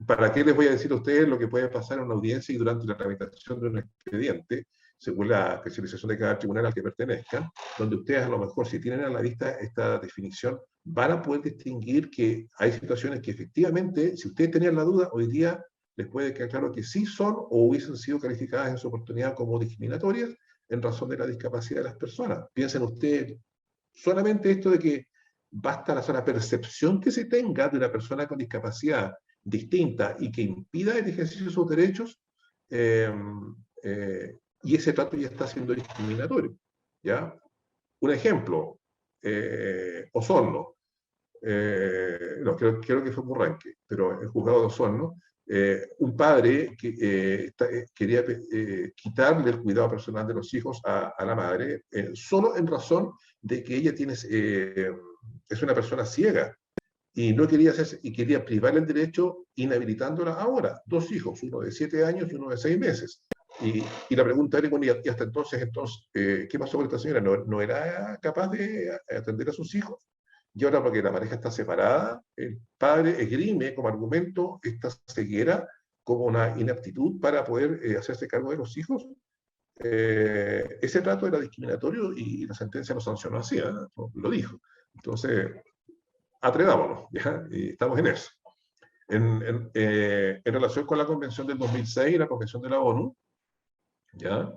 ¿para qué les voy a decir a ustedes lo que puede pasar en una audiencia y durante la tramitación de un expediente, según la especialización de cada tribunal al que pertenezcan, donde ustedes a lo mejor, si tienen a la vista esta definición, van a poder distinguir que hay situaciones que efectivamente, si ustedes tenían la duda, hoy día les puede quedar claro que sí son o hubiesen sido calificadas en su oportunidad como discriminatorias en razón de la discapacidad de las personas. Piensen ustedes, solamente esto de que basta la sola percepción que se tenga de una persona con discapacidad distinta y que impida el ejercicio de sus derechos, y ese trato ya está siendo discriminatorio. ¿Ya? Un ejemplo, Osorno, no, creo que fue Burranque, pero el juzgado de Osorno, un padre que quería quitarle el cuidado personal de los hijos a la madre, solo en razón de que ella es una persona ciega, y no quería hacerse, y quería privarle el derecho inhabilitándola ahora. 2 hijos, uno de 7 años y uno de 6 meses. Y la pregunta era, bueno, y hasta entonces, ¿qué pasó con esta señora? ¿No era capaz de atender a sus hijos? Y ahora, porque la pareja está separada, el padre esgrime como argumento esta ceguera como una inaptitud para poder hacerse cargo de los hijos. Ese trato era discriminatorio y la sentencia lo sancionó así, lo dijo. Entonces, atrevámonos, ¿ya? Y estamos en eso. En relación con la Convención del 2006 y la Convención de la ONU, ¿ya?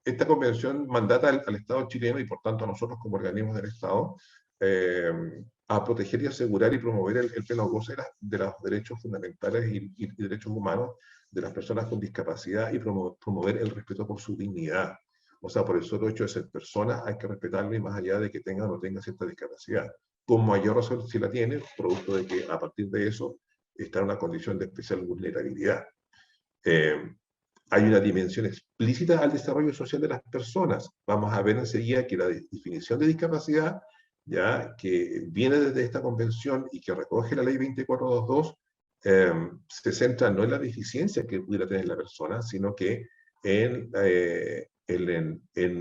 Esta convención mandata al Estado chileno y por tanto a nosotros como organismos del Estado a proteger y asegurar y promover el pleno goce de los derechos fundamentales y derechos humanos de las personas con discapacidad y promover el respeto por su dignidad. O sea, por el solo hecho de ser persona hay que respetarle más allá de que tenga o no tenga cierta discapacidad. Con mayor razón si la tiene, producto de que a partir de eso está en una condición de especial vulnerabilidad. Hay una dimensión explícita al desarrollo social de las personas. Vamos a ver enseguida que la definición de discapacidad, ya que viene desde esta convención y que recoge la ley 2422, se centra no en la deficiencia que pudiera tener la persona, sino que en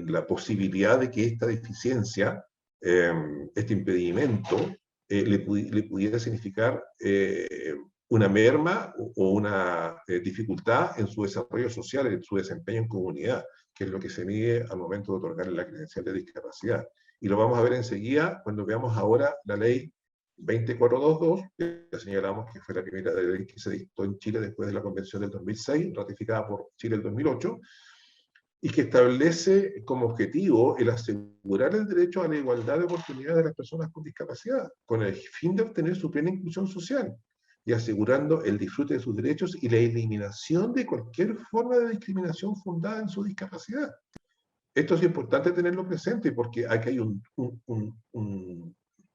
la posibilidad de que esta deficiencia, este impedimento, le pudiera significar una merma o una dificultad en su desarrollo social, en su desempeño en comunidad, que es lo que se mide al momento de otorgarle la credencial de discapacidad. Y lo vamos a ver enseguida cuando veamos ahora la ley 2422, que señalamos que fue la primera ley que se dictó en Chile después de la Convención del 2006, ratificada por Chile en 2008, y que establece como objetivo el asegurar el derecho a la igualdad de oportunidades de las personas con discapacidad, con el fin de obtener su plena inclusión social y asegurando el disfrute de sus derechos y la eliminación de cualquier forma de discriminación fundada en su discapacidad. Esto es importante tenerlo presente porque aquí hay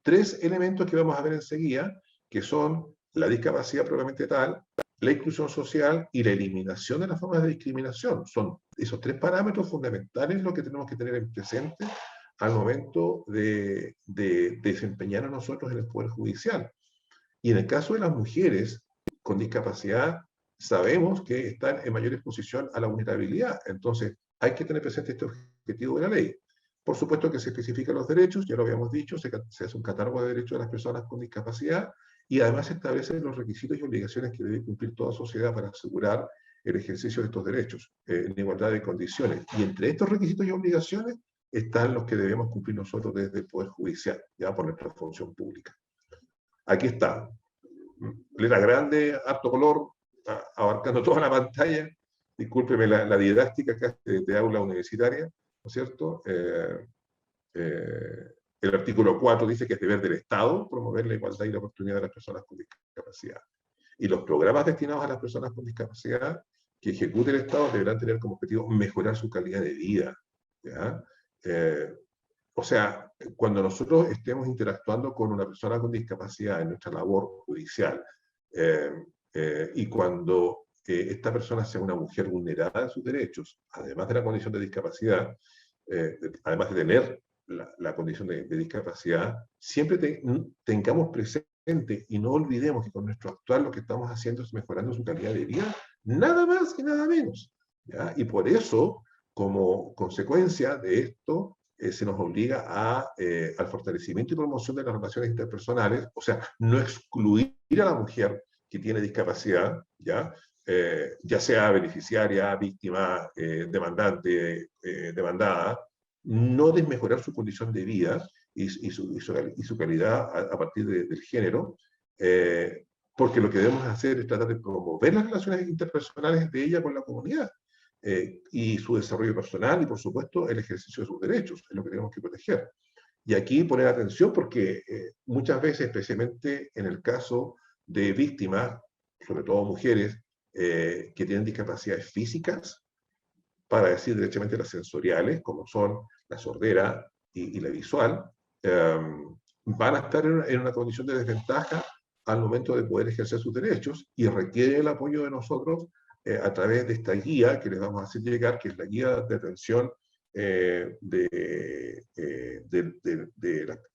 tres elementos que vamos a ver enseguida, que son la discapacidad propiamente tal, la inclusión social y la eliminación de las formas de discriminación. Son esos tres parámetros fundamentales los que tenemos que tener en presente al momento de desempeñarnos nosotros en el Poder Judicial. Y en el caso de las mujeres con discapacidad, sabemos que están en mayor exposición a la vulnerabilidad. Entonces, hay que tener presente este objetivo de la ley. Por supuesto que se especifican los derechos, ya lo habíamos dicho, se hace un catálogo de derechos de las personas con discapacidad y además se establecen los requisitos y obligaciones que debe cumplir toda sociedad para asegurar el ejercicio de estos derechos en igualdad de condiciones. Y entre estos requisitos y obligaciones están los que debemos cumplir nosotros desde el Poder Judicial, ya por nuestra función pública. Aquí está, letra grande, harto color, abarcando toda la pantalla. Discúlpeme la didáctica acá de aula universitaria, ¿no es cierto? El artículo 4 dice que es deber del Estado promover la igualdad y la oportunidad de las personas con discapacidad. Y los programas destinados a las personas con discapacidad que ejecute el Estado deberán tener como objetivo mejorar su calidad de vida, ¿ya? O sea, cuando nosotros estemos interactuando con una persona con discapacidad en nuestra labor judicial y cuando esta persona sea una mujer vulnerada en sus derechos, además de la condición de discapacidad, además de tener la condición de discapacidad, siempre tengamos presente y no olvidemos que con nuestro actuar lo que estamos haciendo es mejorando su calidad de vida, nada más y nada menos, ¿ya? Y por eso, como consecuencia de esto, se nos obliga al fortalecimiento y promoción de las relaciones interpersonales, o sea, no excluir a la mujer que tiene discapacidad, ya sea beneficiaria, víctima, demandante, demandada, no desmejorar su condición de vida y su calidad a partir del género, porque lo que debemos hacer es tratar de promover las relaciones interpersonales de ella con la comunidad. Y su desarrollo personal y, por supuesto, el ejercicio de sus derechos, es lo que tenemos que proteger. Y aquí poner atención porque muchas veces, especialmente en el caso de víctimas, sobre todo mujeres, que tienen discapacidades físicas, para decir derechamente las sensoriales, como son la sordera y la visual, van a estar en una condición de desventaja al momento de poder ejercer sus derechos y requiere el apoyo de nosotros a través de esta guía que les vamos a hacer llegar, que es la guía de atención de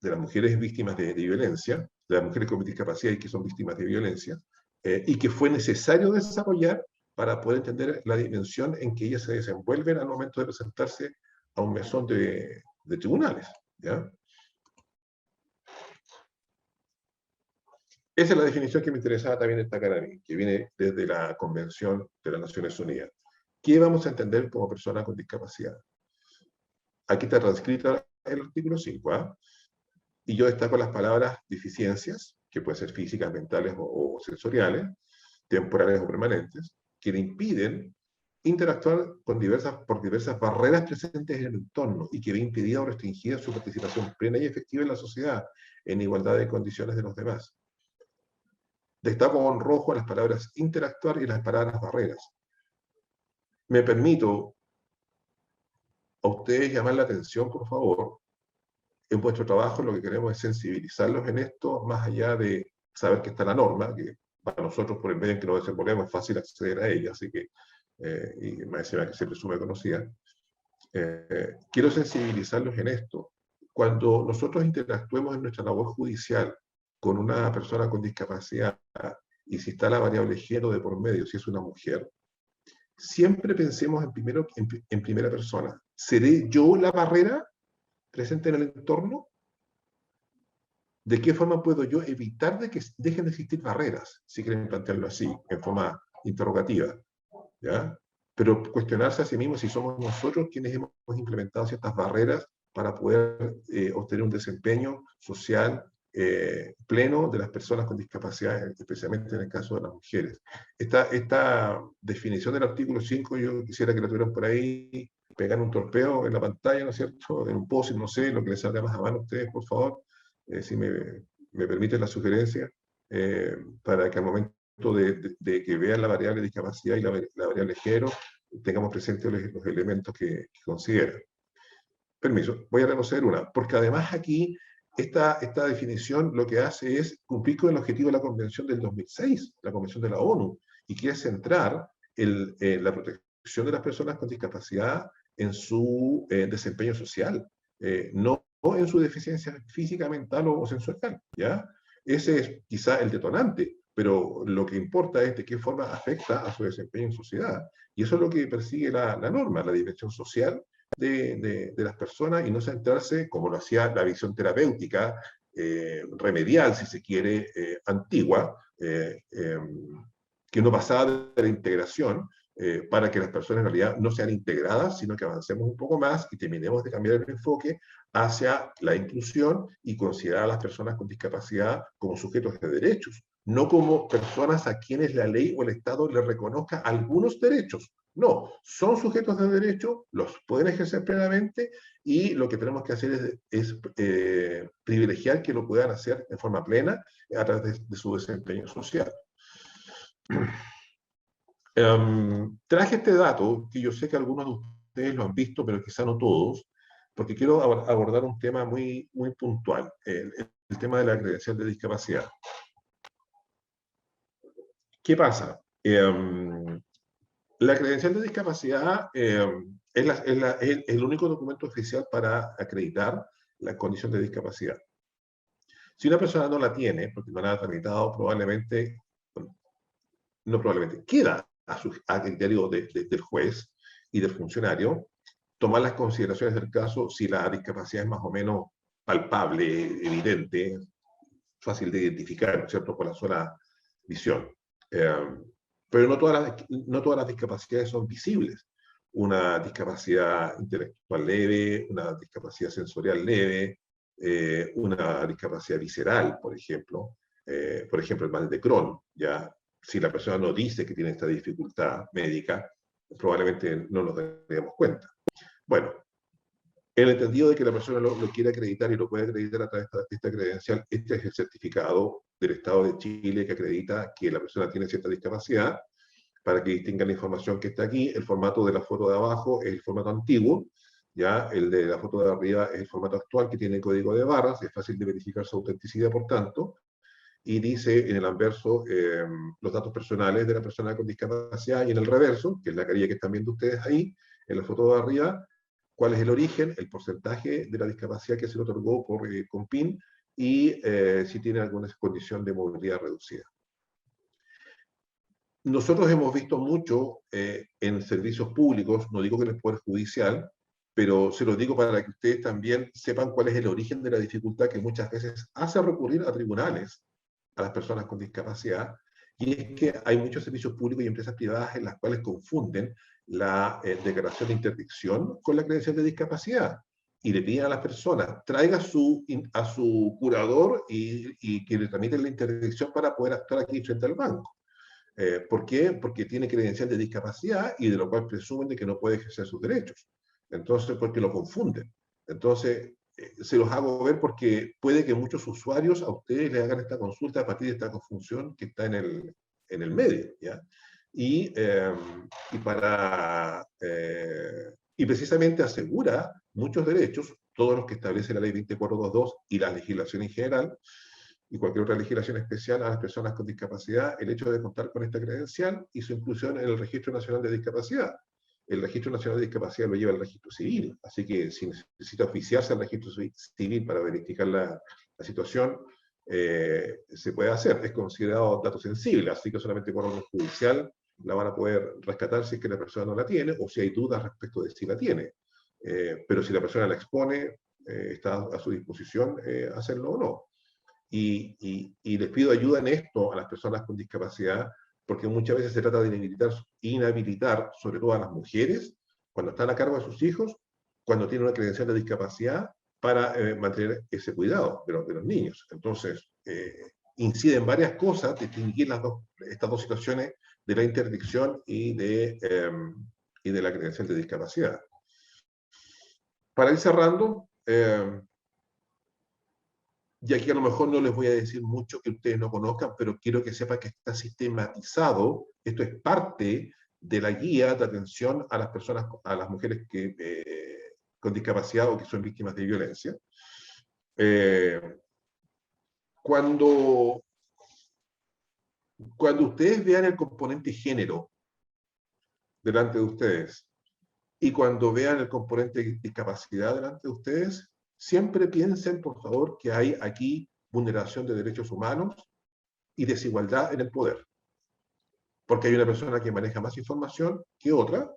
las mujeres víctimas de violencia, de las mujeres con discapacidad y que son víctimas de violencia, y que fue necesario desarrollar para poder entender la dimensión en que ellas se desenvuelven al momento de presentarse a un mesón de tribunales, ¿ya? Esa es la definición que me interesaba también destacar a mí, que viene desde la Convención de las Naciones Unidas. ¿Qué vamos a entender como persona con discapacidad? Aquí está transcrita el artículo 5, ¿ah? Y yo destaco las palabras deficiencias, que pueden ser físicas, mentales o sensoriales, temporales o permanentes, que le impiden interactuar con por diversas barreras presentes en el entorno y que ve impedida o restringida su participación plena y efectiva en la sociedad, en igualdad de condiciones de los demás. Destaco en rojo las palabras interactuar y las palabras barreras. Me permito a ustedes llamar la atención, por favor. En vuestro trabajo lo que queremos es sensibilizarlos en esto, más allá de saber que está la norma, que para nosotros por el medio en que nos desenvolvemos es fácil acceder a ella, así que, y me decía que se presume conocida. Quiero sensibilizarlos en esto. Cuando nosotros interactuemos en nuestra labor judicial con una persona con discapacidad, y si está la variable género de por medio, si es una mujer, siempre pensemos en primera persona. ¿Seré yo la barrera presente en el entorno? ¿De qué forma puedo yo evitar de que dejen de existir barreras? Si quieren plantearlo así, en forma interrogativa, ¿ya? Pero cuestionarse a sí mismo si somos nosotros quienes hemos implementado ciertas barreras para poder obtener un desempeño social pleno de las personas con discapacidad, especialmente en el caso de las mujeres. Esta definición del artículo 5, yo quisiera que la tuvieran por ahí, pegar un torpeo en la pantalla, ¿no es cierto? En un post, no sé, lo que les salga más a mano a ustedes, por favor, si me permiten la sugerencia, para que al momento de que vean la variable discapacidad y la variable género, tengamos presentes los elementos que consideran. Permiso, voy a retroceder una, porque además aquí esta definición lo que hace es cumplir con el objetivo de la Convención del 2006, la Convención de la ONU, y quiere centrar la protección de las personas con discapacidad en su desempeño social, no en su deficiencia física, mental o sensorial, ¿ya? Ese es quizá el detonante, pero lo que importa es de qué forma afecta a su desempeño en sociedad. Y eso es lo que persigue la norma, la dimensión social de las personas y no centrarse, como lo hacía la visión terapéutica, remedial, si se quiere, antigua, que no pasaba de la integración, para que las personas en realidad no sean integradas, sino que avancemos un poco más y terminemos de cambiar el enfoque hacia la inclusión y considerar a las personas con discapacidad como sujetos de derechos, no como personas a quienes la ley o el Estado les reconozca algunos derechos. No, son sujetos de derecho, los pueden ejercer plenamente y lo que tenemos que hacer es privilegiar que lo puedan hacer en forma plena a través de su desempeño social. Traje este dato, que yo sé que algunos de ustedes lo han visto, pero quizá no todos, porque quiero abordar un tema muy puntual, el tema de la credencial de discapacidad. ¿Qué pasa? La credencial de discapacidad es el único documento oficial para acreditar la condición de discapacidad. Si una persona no la tiene, porque no la ha tramitado, probablemente, no probablemente, queda a criterio del juez y del funcionario tomar las consideraciones del caso si la discapacidad es más o menos palpable, evidente, fácil de identificar, ¿no es cierto?, por la sola visión. Pero no todas las discapacidades son visibles. Una discapacidad intelectual leve, una discapacidad sensorial leve, una discapacidad visceral, por ejemplo el mal de Crohn, ya, si la persona no dice que tiene esta dificultad médica, probablemente no nos daríamos cuenta. Bueno, en el entendido de que la persona lo quiere acreditar y lo puede acreditar a través de esta credencial, este es el certificado del Estado de Chile que acredita que la persona tiene cierta discapacidad, para que distingan la información que está aquí. El formato de la foto de abajo es el formato antiguo, ya el de la foto de arriba es el formato actual que tiene código de barras, es fácil de verificar su autenticidad, por tanto, y dice en el anverso los datos personales de la persona con discapacidad, y en el reverso, que es la carilla que están viendo ustedes ahí, en la foto de arriba, cuál es el origen, el porcentaje de la discapacidad que se le otorgó por CONPIN y si tiene alguna condición de movilidad reducida. nosotros hemos visto mucho en servicios públicos, no digo que en el Poder Judicial, pero se lo digo para que ustedes también sepan cuál es el origen de la dificultad que muchas veces hace recurrir a tribunales a las personas con discapacidad, y es que hay muchos servicios públicos y empresas privadas en las cuales confunden la declaración de interdicción con la credencial de discapacidad, y le piden a las personas, traiga a su curador y que le tramiten la interdicción para poder actuar aquí frente al banco. ¿Por qué? Porque tiene credencial de discapacidad y de lo cual presumen de que no puede ejercer sus derechos. Entonces, porque lo confunden. Entonces, se los hago ver porque puede que muchos usuarios a ustedes les hagan esta consulta a partir de esta confusión que está en el medio, ¿ya? Y precisamente asegura muchos derechos, todos los que establece la ley 2422 y la legislación en general, y cualquier otra legislación especial a las personas con discapacidad, el hecho de contar con esta credencial y su inclusión en el Registro Nacional de Discapacidad. El Registro Nacional de Discapacidad lo lleva el Registro Civil, así que si necesita oficiarse al Registro Civil para verificar la situación, se puede hacer. Es considerado dato sensible, así que solamente por orden judicial la van a poder rescatar si es que la persona no la tiene, o si hay dudas respecto de si la tiene. Pero si la persona la expone, está a su disposición hacerlo o no. Y les pido ayuda en esto a las personas con discapacidad, porque muchas veces se trata de inhabilitar sobre todo a las mujeres, cuando están a cargo de sus hijos, cuando tienen una credencial de discapacidad, para mantener ese cuidado de los niños. Entonces, inciden varias cosas, distinguir estas dos situaciones de la interdicción y de la credencial de discapacidad. Para ir cerrando, y aquí a lo mejor no les voy a decir mucho que ustedes no conozcan, pero quiero que sepan que está sistematizado, esto es parte de la guía de atención a las personas, a las mujeres con discapacidad o que son víctimas de violencia. Cuando ustedes vean el componente género delante de ustedes y cuando vean el componente discapacidad delante de ustedes, siempre piensen, por favor, que hay aquí vulneración de derechos humanos y desigualdad en el poder. Porque hay una persona que maneja más información que otra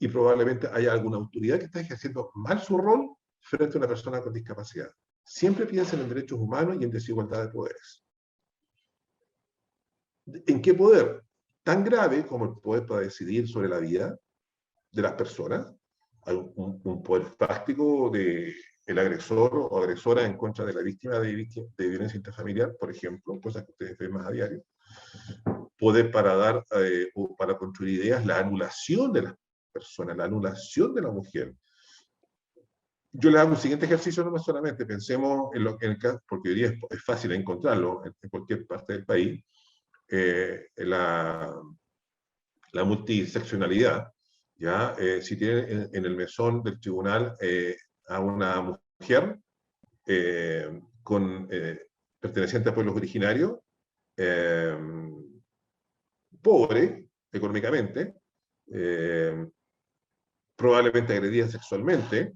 y probablemente haya alguna autoridad que está ejerciendo mal su rol frente a una persona con discapacidad. Siempre piensen en derechos humanos y en desigualdad de poderes. ¿En qué poder? Tan grave como el poder para decidir sobre la vida de las personas. Hay un poder fáctico de el agresor o agresora en contra de la víctima de violencia intrafamiliar, por ejemplo, cosas que ustedes ven más a diario. Poder para dar o para construir ideas, la anulación de las personas, la anulación de la mujer. Yo le hago un siguiente ejercicio, no solamente pensemos en el caso, porque hoy día es fácil encontrarlo en cualquier parte del país, la multiseccionalidad. ¿Ya? Si tienen en el mesón del tribunal a una mujer perteneciente a pueblos originarios, pobre económicamente, probablemente agredida sexualmente,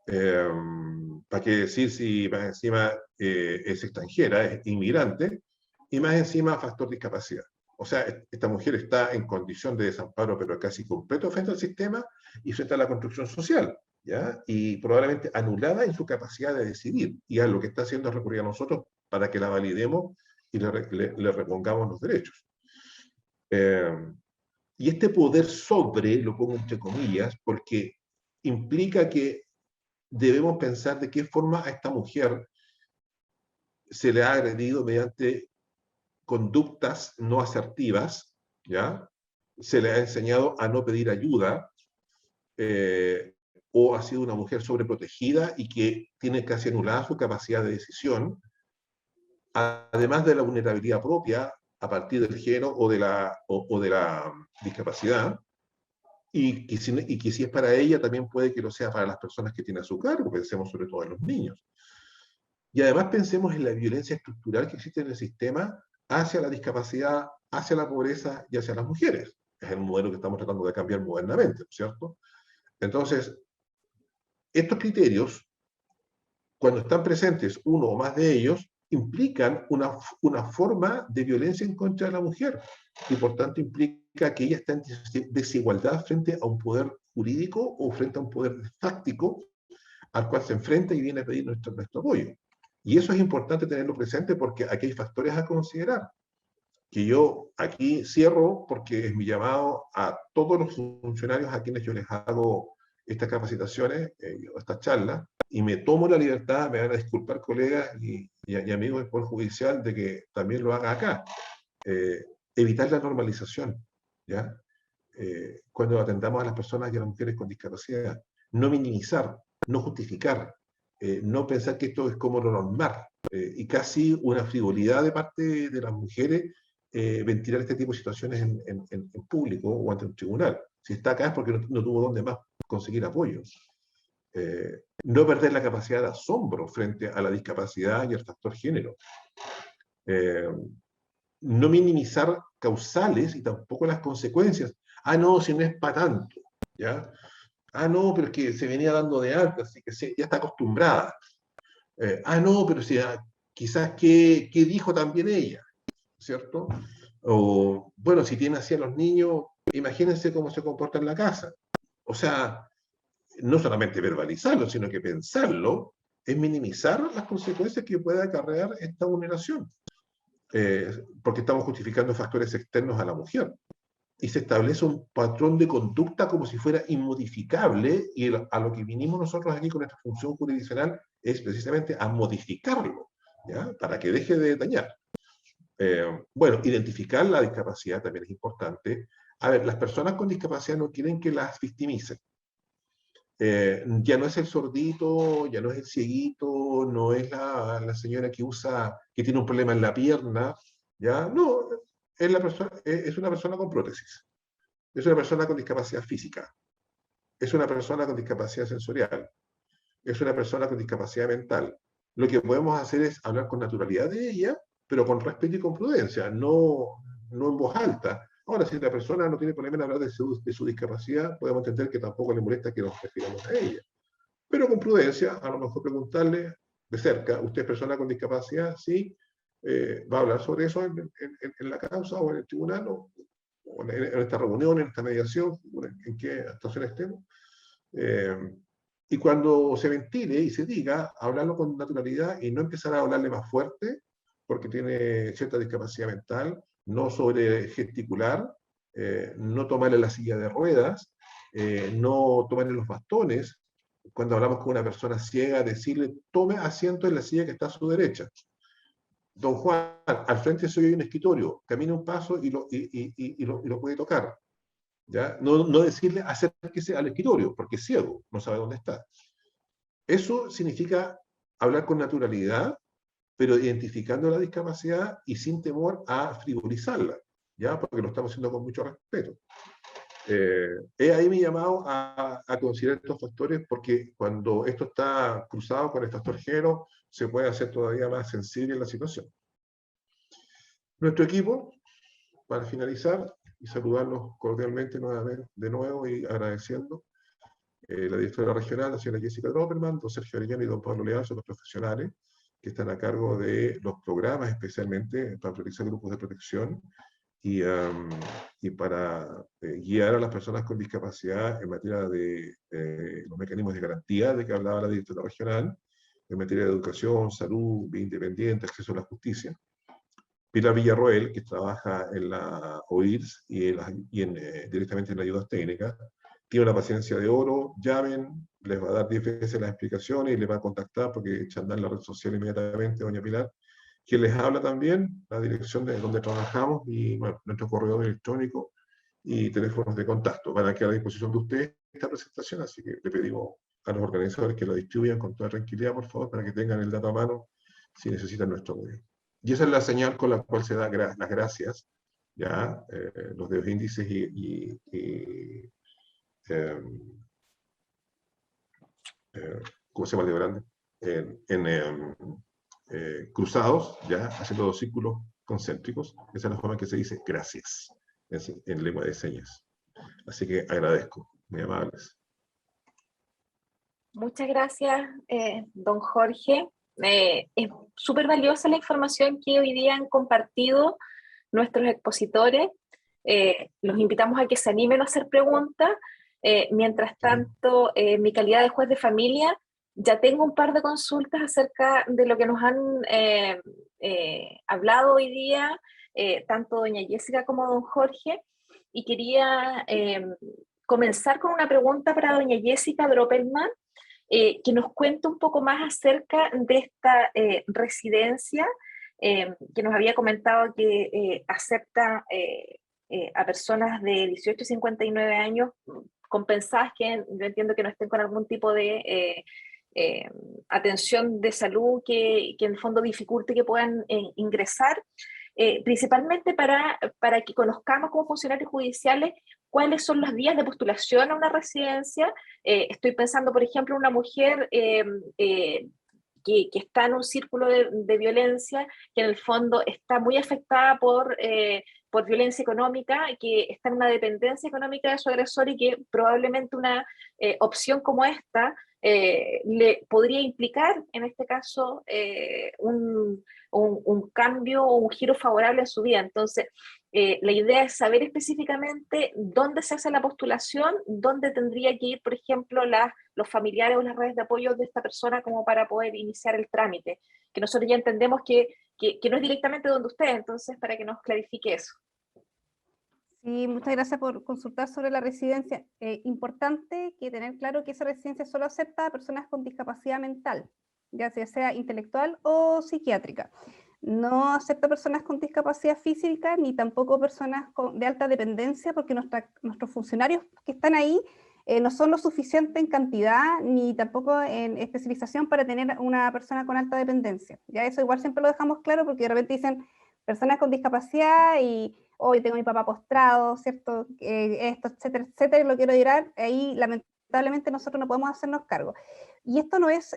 ¿para qué decir si más encima es extranjera, es inmigrante, y más encima factor discapacidad? O sea, esta mujer está en condición de desamparo, pero casi completo frente al sistema y frente a la construcción social, ¿ya? Y probablemente anulada en su capacidad de decidir. Y a lo que está haciendo es recurrir a nosotros para que la validemos y le repongamos los derechos. Y este poder sobre, lo pongo entre comillas, porque implica que debemos pensar de qué forma a esta mujer se le ha agredido mediante conductas no asertivas, ¿ya? Se le ha enseñado a no pedir ayuda, o ha sido una mujer sobreprotegida y que tiene casi anulada su capacidad de decisión, además de la vulnerabilidad propia a partir del género o de la discapacidad, y que si es para ella, también puede que lo sea para las personas que tiene a su cargo, pensemos sobre todo en los niños. Y además pensemos en la violencia estructural que existe en el sistema hacia la discapacidad, hacia la pobreza y hacia las mujeres. Es el modelo que estamos tratando de cambiar modernamente, ¿cierto? Entonces, estos criterios, cuando están presentes uno o más de ellos, implican una forma de violencia en contra de la mujer, y por tanto implica que ella está en desigualdad frente a un poder jurídico o frente a un poder fáctico al cual se enfrenta y viene a pedir nuestro apoyo. Y eso es importante tenerlo presente porque aquí hay factores a considerar, que yo aquí cierro porque es mi llamado a todos los funcionarios a quienes yo les hago estas capacitaciones, estas charlas, y me tomo la libertad, me van a disculpar colegas y amigos del Poder Judicial, de que también lo haga acá. Evitar la normalización, ¿ya? Cuando atendamos a las personas y a las mujeres con discapacidad. No minimizar, no justificar, no pensar que esto es como lo normal, y casi una frivolidad de parte de las mujeres ventilar este tipo de situaciones en público o ante un tribunal. Si está acá es porque no tuvo dónde más conseguir apoyo. No perder la capacidad de asombro frente a la discapacidad y el factor género. No minimizar causales y tampoco las consecuencias. Ah, no, si no es para tanto, ¿ya? Ah, no, pero es que se venía dando de alta, así que ya está acostumbrada. No, pero si, quizás ¿qué dijo también ella? ¿Cierto? O, bueno, si tiene así a los niños, imagínense cómo se comporta en la casa. O sea, no solamente verbalizarlo, sino que pensarlo es minimizar las consecuencias que pueda acarrear esta vulneración. Porque estamos justificando factores externos a la mujer. Y se establece un patrón de conducta como si fuera inmodificable, y a lo que vinimos nosotros aquí con nuestra función jurisdiccional es precisamente a modificarlo, ¿ya? Para que deje de dañar. Bueno, identificar la discapacidad también es importante. A ver, las personas con discapacidad no quieren que las victimicen. Ya no es el sordito, ya no es el cieguito, no es la señora que tiene un problema en la pierna, ¿ya? No, es una persona con prótesis, es una persona con discapacidad física, es una persona con discapacidad sensorial, es una persona con discapacidad mental. Lo que podemos hacer es hablar con naturalidad de ella, pero con respeto y con prudencia, no en voz alta. Ahora, si la persona no tiene problema en hablar de su discapacidad, podemos entender que tampoco le molesta que nos refiramos a ella. Pero con prudencia, a lo mejor preguntarle de cerca, ¿usted es persona con discapacidad? Sí. ¿Va a hablar sobre eso en la causa o en el tribunal o en esta reunión, en esta mediación, en qué actuación estemos? Y cuando se ventile y se diga, hablarlo con naturalidad y no empezar a hablarle más fuerte porque tiene cierta discapacidad mental, no sobre gesticular, no tomarle la silla de ruedas, no tomarle los bastones. Cuando hablamos con una persona ciega, decirle, tome asiento en la silla que está a su derecha. Don Juan, al frente suyo hay un escritorio, camina un paso y lo puede tocar. ¿Ya? No decirle acérquese al escritorio, porque es ciego, no sabe dónde está. Eso significa hablar con naturalidad, pero identificando la discapacidad y sin temor a frivolizarla, ¿ya? Porque lo estamos haciendo con mucho respeto. Es ahí mi llamado a considerar estos factores, porque cuando esto está cruzado con el factor género, se puede hacer todavía más sensible la situación. Nuestro equipo, para finalizar, y saludarlos cordialmente nuevamente, de nuevo, y agradeciendo la directora regional, la señora Jessica Dropperman, don Sergio Arellano y don Pablo Leal, son los profesionales que están a cargo de los programas, especialmente para priorizar grupos de protección y para guiar a las personas con discapacidad en materia de los mecanismos de garantía de que hablaba la directora regional, en materia de educación, salud, vida independiente, acceso a la justicia. Pilar Villarroel, que trabaja en la OIRS y directamente en la ayuda técnica, tiene una paciencia de oro. Llamen, les va a dar 10 veces las explicaciones y les va a contactar porque echan en la red social inmediatamente, doña Pilar, quien les habla también, la dirección de donde trabajamos y bueno, nuestro correo electrónico y teléfonos de contacto. Van a quedar a disposición de ustedes esta presentación, así que le pedimos a los organizadores que la distribuyan con toda tranquilidad, por favor, para que tengan el dato a mano si necesitan nuestro apoyo. Y esa es la señal con la cual se da las gracias, ya, los dedos índices ¿cómo se llama el dedo grande? Cruzados, ya, haciendo dos círculos concéntricos. Esa es la forma en que se dice gracias, en lengua de señas. Así que agradezco, muy amables. Muchas gracias, don Jorge. Es súper valiosa la información que hoy día han compartido nuestros expositores. Los invitamos a que se animen a hacer preguntas. Mientras tanto, en mi calidad de juez de familia, ya tengo un par de consultas acerca de lo que nos han hablado hoy día, tanto doña Jessica como don Jorge, y quería comenzar con una pregunta para doña Jessica Droppelman, que nos cuente un poco más acerca de esta residencia, que nos había comentado que acepta a personas de 18 a 59 años compensadas, que yo entiendo que no estén con algún tipo de atención de salud que en el fondo dificulte que puedan ingresar, principalmente para que conozcamos como funcionarios judiciales cuáles son las vías de postulación a una residencia. Estoy pensando, por ejemplo, en una mujer que está en un círculo de violencia, que en el fondo está muy afectada por violencia económica, que está en una dependencia económica de su agresor y que probablemente una opción como esta le podría implicar, en este caso, un cambio o un giro favorable en su vida. Entonces, la idea es saber específicamente dónde se hace la postulación, dónde tendría que ir, por ejemplo, los familiares o las redes de apoyo de esta persona como para poder iniciar el trámite, que nosotros ya entendemos que no es directamente donde ustedes, entonces para que nos clarifique eso. Sí, muchas gracias por consultar sobre la residencia. Importante que tener claro que esa residencia solo acepta a personas con discapacidad mental, ya sea intelectual o psiquiátrica. No acepta personas con discapacidad física ni tampoco personas de alta dependencia, porque nuestros funcionarios que están ahí no son lo suficiente en cantidad ni tampoco en especialización para tener una persona con alta dependencia. Ya eso igual siempre lo dejamos claro, porque de repente dicen personas con discapacidad y hoy tengo a mi papá postrado, ¿cierto? Esto, etcétera, etcétera, y lo quiero tirar. Ahí lamentablemente nosotros no podemos hacernos cargo. Y esto no es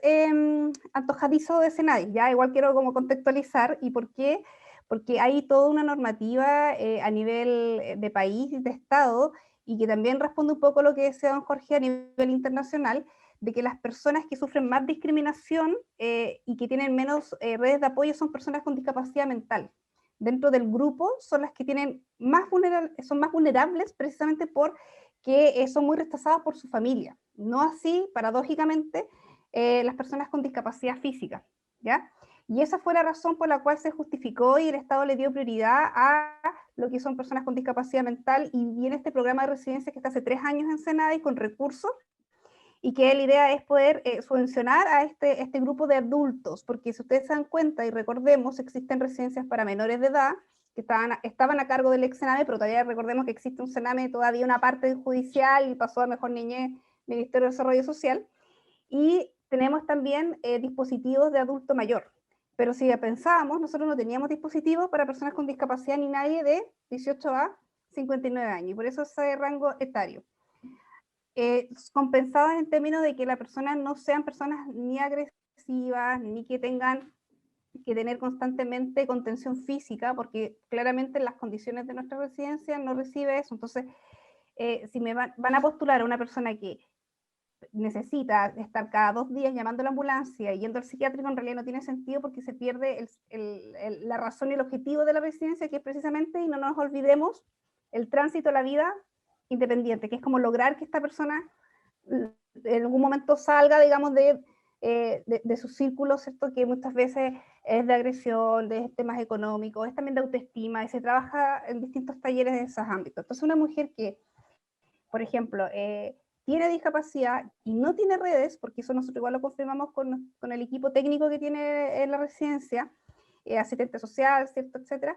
antojadizo de Senadi, ya igual quiero como contextualizar. ¿Y por qué? Porque hay toda una normativa a nivel de país, de Estado, y que también responde un poco a lo que decía don Jorge a nivel internacional, de que las personas que sufren más discriminación y que tienen menos redes de apoyo son personas con discapacidad mental. Dentro del grupo son las que son más vulnerables precisamente porque son muy rechazadas por su familia. No así, paradójicamente, las personas con discapacidad física, ¿ya? Y esa fue la razón por la cual se justificó y el Estado le dio prioridad a lo que son personas con discapacidad mental, y viene este programa de residencia que está hace 3 años en Senadi con recursos, y que la idea es poder subvencionar a este grupo de adultos, porque si ustedes se dan cuenta y recordemos, existen residencias para menores de edad que estaban a cargo del ex Sename, pero todavía recordemos que existe un Sename, todavía una parte judicial, y pasó a Mejor Niñez, Ministerio de Desarrollo Social, y tenemos también dispositivos de adulto mayor. Pero si pensábamos, nosotros no teníamos dispositivos para personas con discapacidad ni nadie de 18 a 59 años, y por eso ese rango etario. Compensadas en términos de que las personas no sean personas ni agresivas, ni que tengan que tener constantemente contención física, porque claramente las condiciones de nuestra residencia no recibe eso. Entonces, si van a postular a una persona que necesita estar cada 2 días llamando a la ambulancia y yendo al psiquiátrico, en realidad no tiene sentido, porque se pierde la razón y el objetivo de la residencia, que es precisamente, y no nos olvidemos, el tránsito a la vida independiente, que es como lograr que esta persona en algún momento salga, digamos, de su círculo, ¿cierto? Que muchas veces es de agresión, de temas económicos, es también de autoestima, y se trabaja en distintos talleres de esos ámbitos. Entonces, una mujer que, por ejemplo, tiene discapacidad y no tiene redes, porque eso nosotros igual lo confirmamos con el equipo técnico que tiene en la residencia, asistente social, ¿cierto? Etcétera,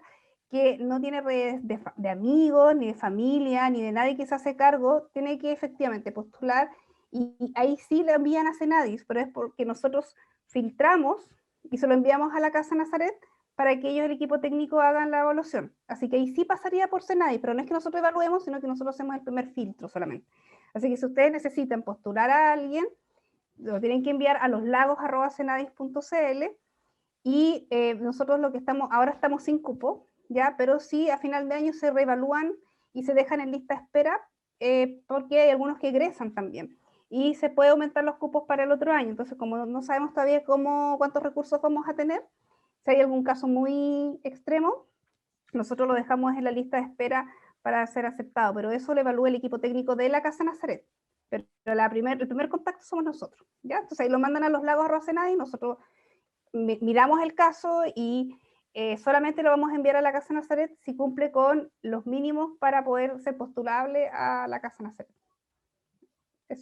que no tiene redes de amigos, ni de familia, ni de nadie que se hace cargo, tiene que efectivamente postular, y ahí sí le envían a Senadis, pero es porque nosotros filtramos y se lo enviamos a la Casa Nazaret para que ellos, el equipo técnico, hagan la evaluación. Así que ahí sí pasaría por Senadis, pero no es que nosotros evaluemos, sino que nosotros hacemos el primer filtro solamente. Así que si ustedes necesitan postular a alguien, lo tienen que enviar a loslagos@senadis.cl, y nosotros ahora estamos sin cupo, ¿ya? Pero sí a final de año se reevalúan y se dejan en lista de espera, porque hay algunos que egresan también. y se puede aumentar los cupos para el otro año. Entonces, como no sabemos todavía cuántos recursos vamos a tener, si hay algún caso muy extremo, nosotros lo dejamos en la lista de espera para ser aceptado, pero eso lo evalúa el equipo técnico de la Casa Nazaret. Pero el primer contacto somos nosotros, ¿ya? Entonces ahí lo mandan a los Lagos Arrozenay y nosotros miramos el caso y solamente lo vamos a enviar a la Casa Nazaret si cumple con los mínimos para poder ser postulable a la Casa Nazaret.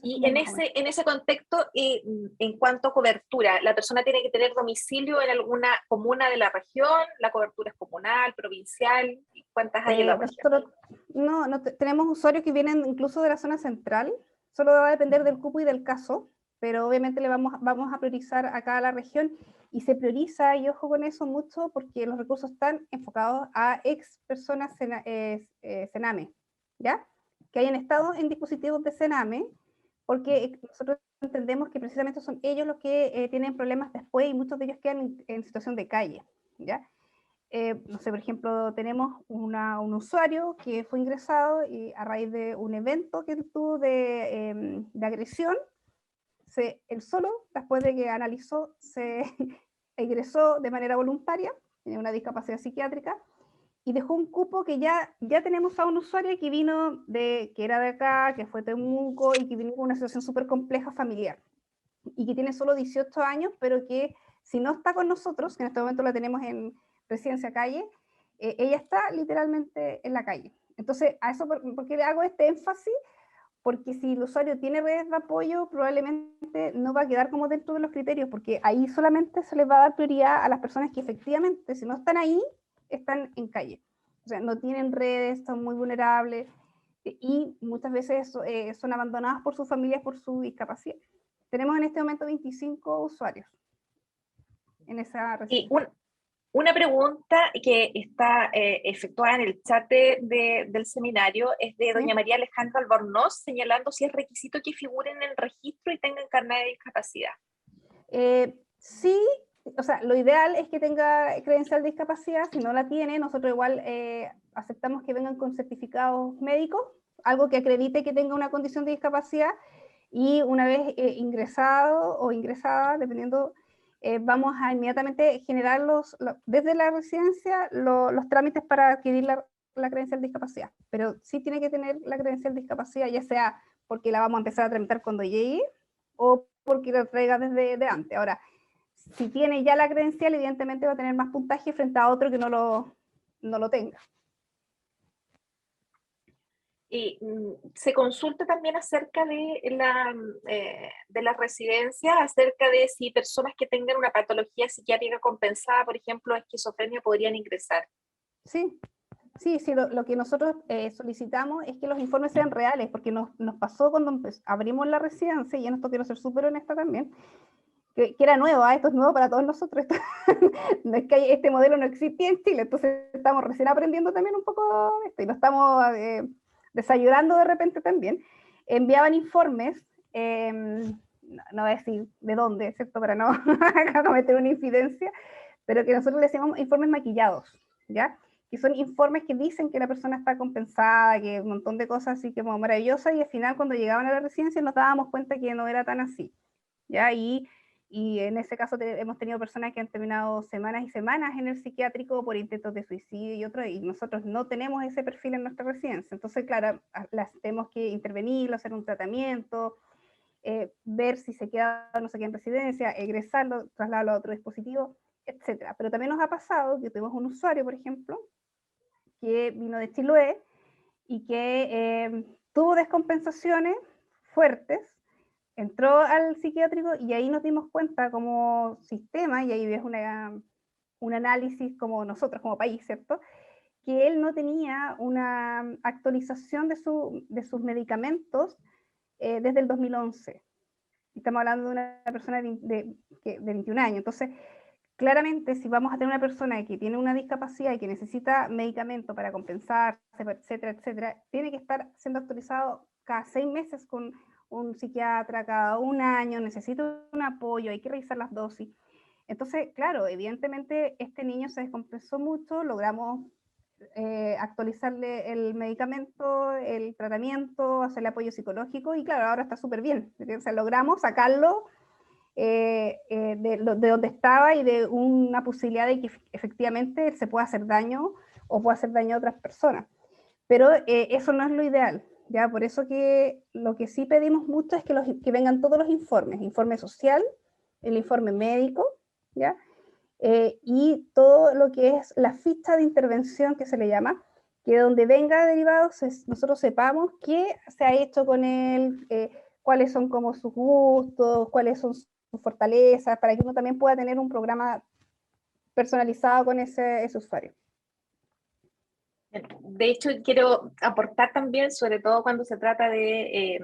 Y en ese contexto, en cuanto a cobertura, ¿la persona tiene que tener domicilio en alguna comuna de la región? ¿La cobertura es comunal, provincial? ¿Cuántas hay en la región? No, tenemos usuarios que vienen incluso de la zona central, solo va a depender del cupo y del caso, pero obviamente vamos a priorizar acá a la región, y se prioriza, y ojo con eso mucho, porque los recursos están enfocados a ex personas Sename, ¿ya? Que hayan estado en dispositivos de Sename, porque nosotros entendemos que precisamente son ellos los que tienen problemas después, y muchos de ellos quedan en situación de calle, ¿ya? No sé, por ejemplo, tenemos un usuario que fue ingresado y a raíz de un evento que él tuvo de agresión, él solo, después de que analizó, se egresó de manera voluntaria, tiene una discapacidad psiquiátrica, y dejó un cupo que ya tenemos a un usuario que vino que era de acá, que fue Temuco, y que vino con una situación súper compleja familiar, y que tiene solo 18 años, pero que si no está con nosotros, que en este momento la tenemos en Residencia Calle, ella está literalmente en la calle. Entonces, a eso, ¿por qué le hago este énfasis? Porque si el usuario tiene redes de apoyo, probablemente no va a quedar como dentro de los criterios, porque ahí solamente se les va a dar prioridad a las personas que efectivamente, si no están ahí, están en calle. O sea, no tienen redes, son muy vulnerables, y muchas veces son abandonadas por sus familias por su discapacidad. Tenemos en este momento 25 usuarios en esa residencia. Y una pregunta que está efectuada en el chat del seminario es de doña María Alejandra Albornoz, señalando si es requisito que figuren en el registro y tengan carnet de discapacidad. Sí, o sea, lo ideal es que tenga credencial de discapacidad. Si no la tiene, nosotros igual aceptamos que vengan con certificados médicos, algo que acredite que tenga una condición de discapacidad, y una vez ingresado o ingresada, dependiendo, vamos a inmediatamente generar desde la residencia los trámites para adquirir la credencial de discapacidad. Pero sí tiene que tener la credencial de discapacidad, ya sea porque la vamos a empezar a tramitar cuando llegue o porque la traiga desde antes. Ahora, si tiene ya la credencial, evidentemente va a tener más puntaje frente a otro que no lo tenga. Y se consulta también acerca de la residencia, acerca de si personas que tengan una patología psiquiátrica compensada, por ejemplo, esquizofrenia, podrían ingresar. Sí, lo que nosotros solicitamos es que los informes sean reales, porque nos pasó cuando abrimos la residencia, y en esto quiero ser súper honesta también, que era nuevo, esto es nuevo para todos nosotros, no es que este modelo no existía en Chile, entonces estamos recién aprendiendo también un poco esto, y lo estamos desayunando de repente también. Enviaban informes, no voy a decir de dónde, ¿cierto? Para no cometer una infidencia, pero que nosotros le decimos informes maquillados, ¿ya? Que son informes que dicen que la persona está compensada, que un montón de cosas así como maravillosas, y al final cuando llegaban a la residencia nos dábamos cuenta que no era tan así, ¿ya? Y en ese caso hemos tenido personas que han terminado semanas y semanas en el psiquiátrico por intentos de suicidio y otros, y nosotros no tenemos ese perfil en nuestra residencia. Entonces, claro, las tenemos que intervenir, hacer un tratamiento, ver si se queda o no se queda en residencia, egresarlo, trasladarlo a otro dispositivo, etc. Pero también nos ha pasado que tuvimos un usuario, por ejemplo, que vino de Chiloé y que tuvo descompensaciones fuertes, entró al psiquiátrico, y ahí nos dimos cuenta como sistema, y ahí ves un análisis como nosotros, como país, ¿cierto? Que él no tenía una actualización de sus medicamentos desde el 2011. Estamos hablando de una persona de 21 años. Entonces, claramente, si vamos a tener una persona que tiene una discapacidad y que necesita medicamento para compensarse, etcétera, etcétera, tiene que estar siendo actualizado cada 6 meses con un psiquiatra, cada un año, necesita un apoyo, hay que revisar las dosis. Entonces, claro, evidentemente este niño se descompensó mucho, logramos actualizarle el medicamento, el tratamiento, hacerle apoyo psicológico, y claro, ahora está súper bien. O sea, logramos sacarlo de donde estaba y de una posibilidad de que efectivamente se pueda hacer daño o pueda hacer daño a otras personas. Pero eso no es lo ideal, ¿ya? Por eso que lo que sí pedimos mucho es que vengan todos los informes, informe social, el informe médico, ¿ya? Y todo lo que es la ficha de intervención que se le llama, que donde venga derivado nosotros sepamos qué se ha hecho con él, cuáles son como sus gustos, cuáles son sus fortalezas, para que uno también pueda tener un programa personalizado con ese usuario. De hecho, quiero aportar también, sobre todo cuando se trata de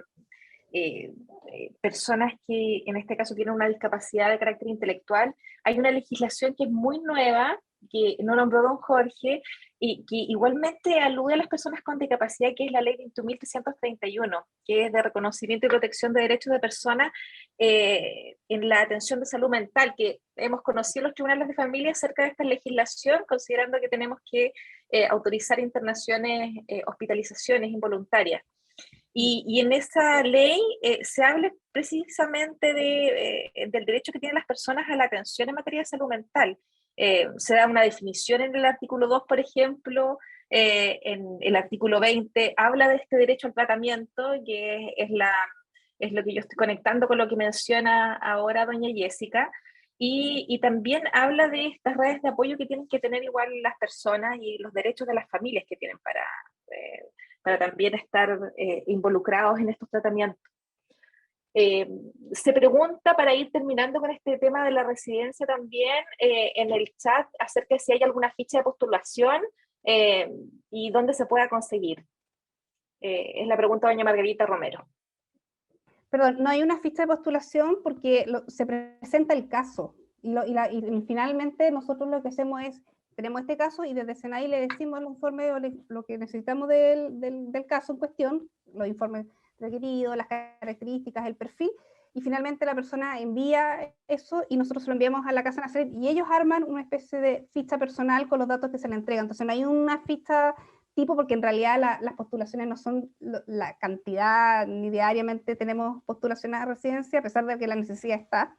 personas que en este caso tienen una discapacidad de carácter intelectual, hay una legislación que es muy nueva, que no nombró don Jorge, y que igualmente alude a las personas con discapacidad, que es la ley 21.331, que es de reconocimiento y protección de derechos de personas en la atención de salud mental, que hemos conocido los tribunales de familia acerca de esta legislación, considerando que tenemos que autorizar internaciones, hospitalizaciones involuntarias. Y en esa ley se habla precisamente del derecho que tienen las personas a la atención en materia de salud mental. Se da una definición en el artículo 2, por ejemplo, en el artículo 20 habla de este derecho al tratamiento, que es lo que yo estoy conectando con lo que menciona ahora doña Jessica, y también habla de estas redes de apoyo que tienen que tener igual las personas y los derechos de las familias que tienen para también estar involucrados en estos tratamientos. Se pregunta, para ir terminando con este tema de la residencia también, en el chat, acerca de si hay alguna ficha de postulación y dónde se pueda conseguir. Es la pregunta de doña Margarita Romero. Perdón, no hay una ficha de postulación porque se presenta el caso y finalmente nosotros lo que hacemos es, tenemos este caso y desde SENAI le decimos el informe lo que necesitamos del caso en cuestión, los informes requeridos, las características, el perfil, y finalmente la persona envía eso y nosotros lo enviamos a la Casa Nazaret y ellos arman una especie de ficha personal con los datos que se le entregan. Entonces no hay una ficha tipo, porque en realidad las postulaciones no son la cantidad, ni diariamente tenemos postulaciones a residencia, a pesar de que la necesidad está,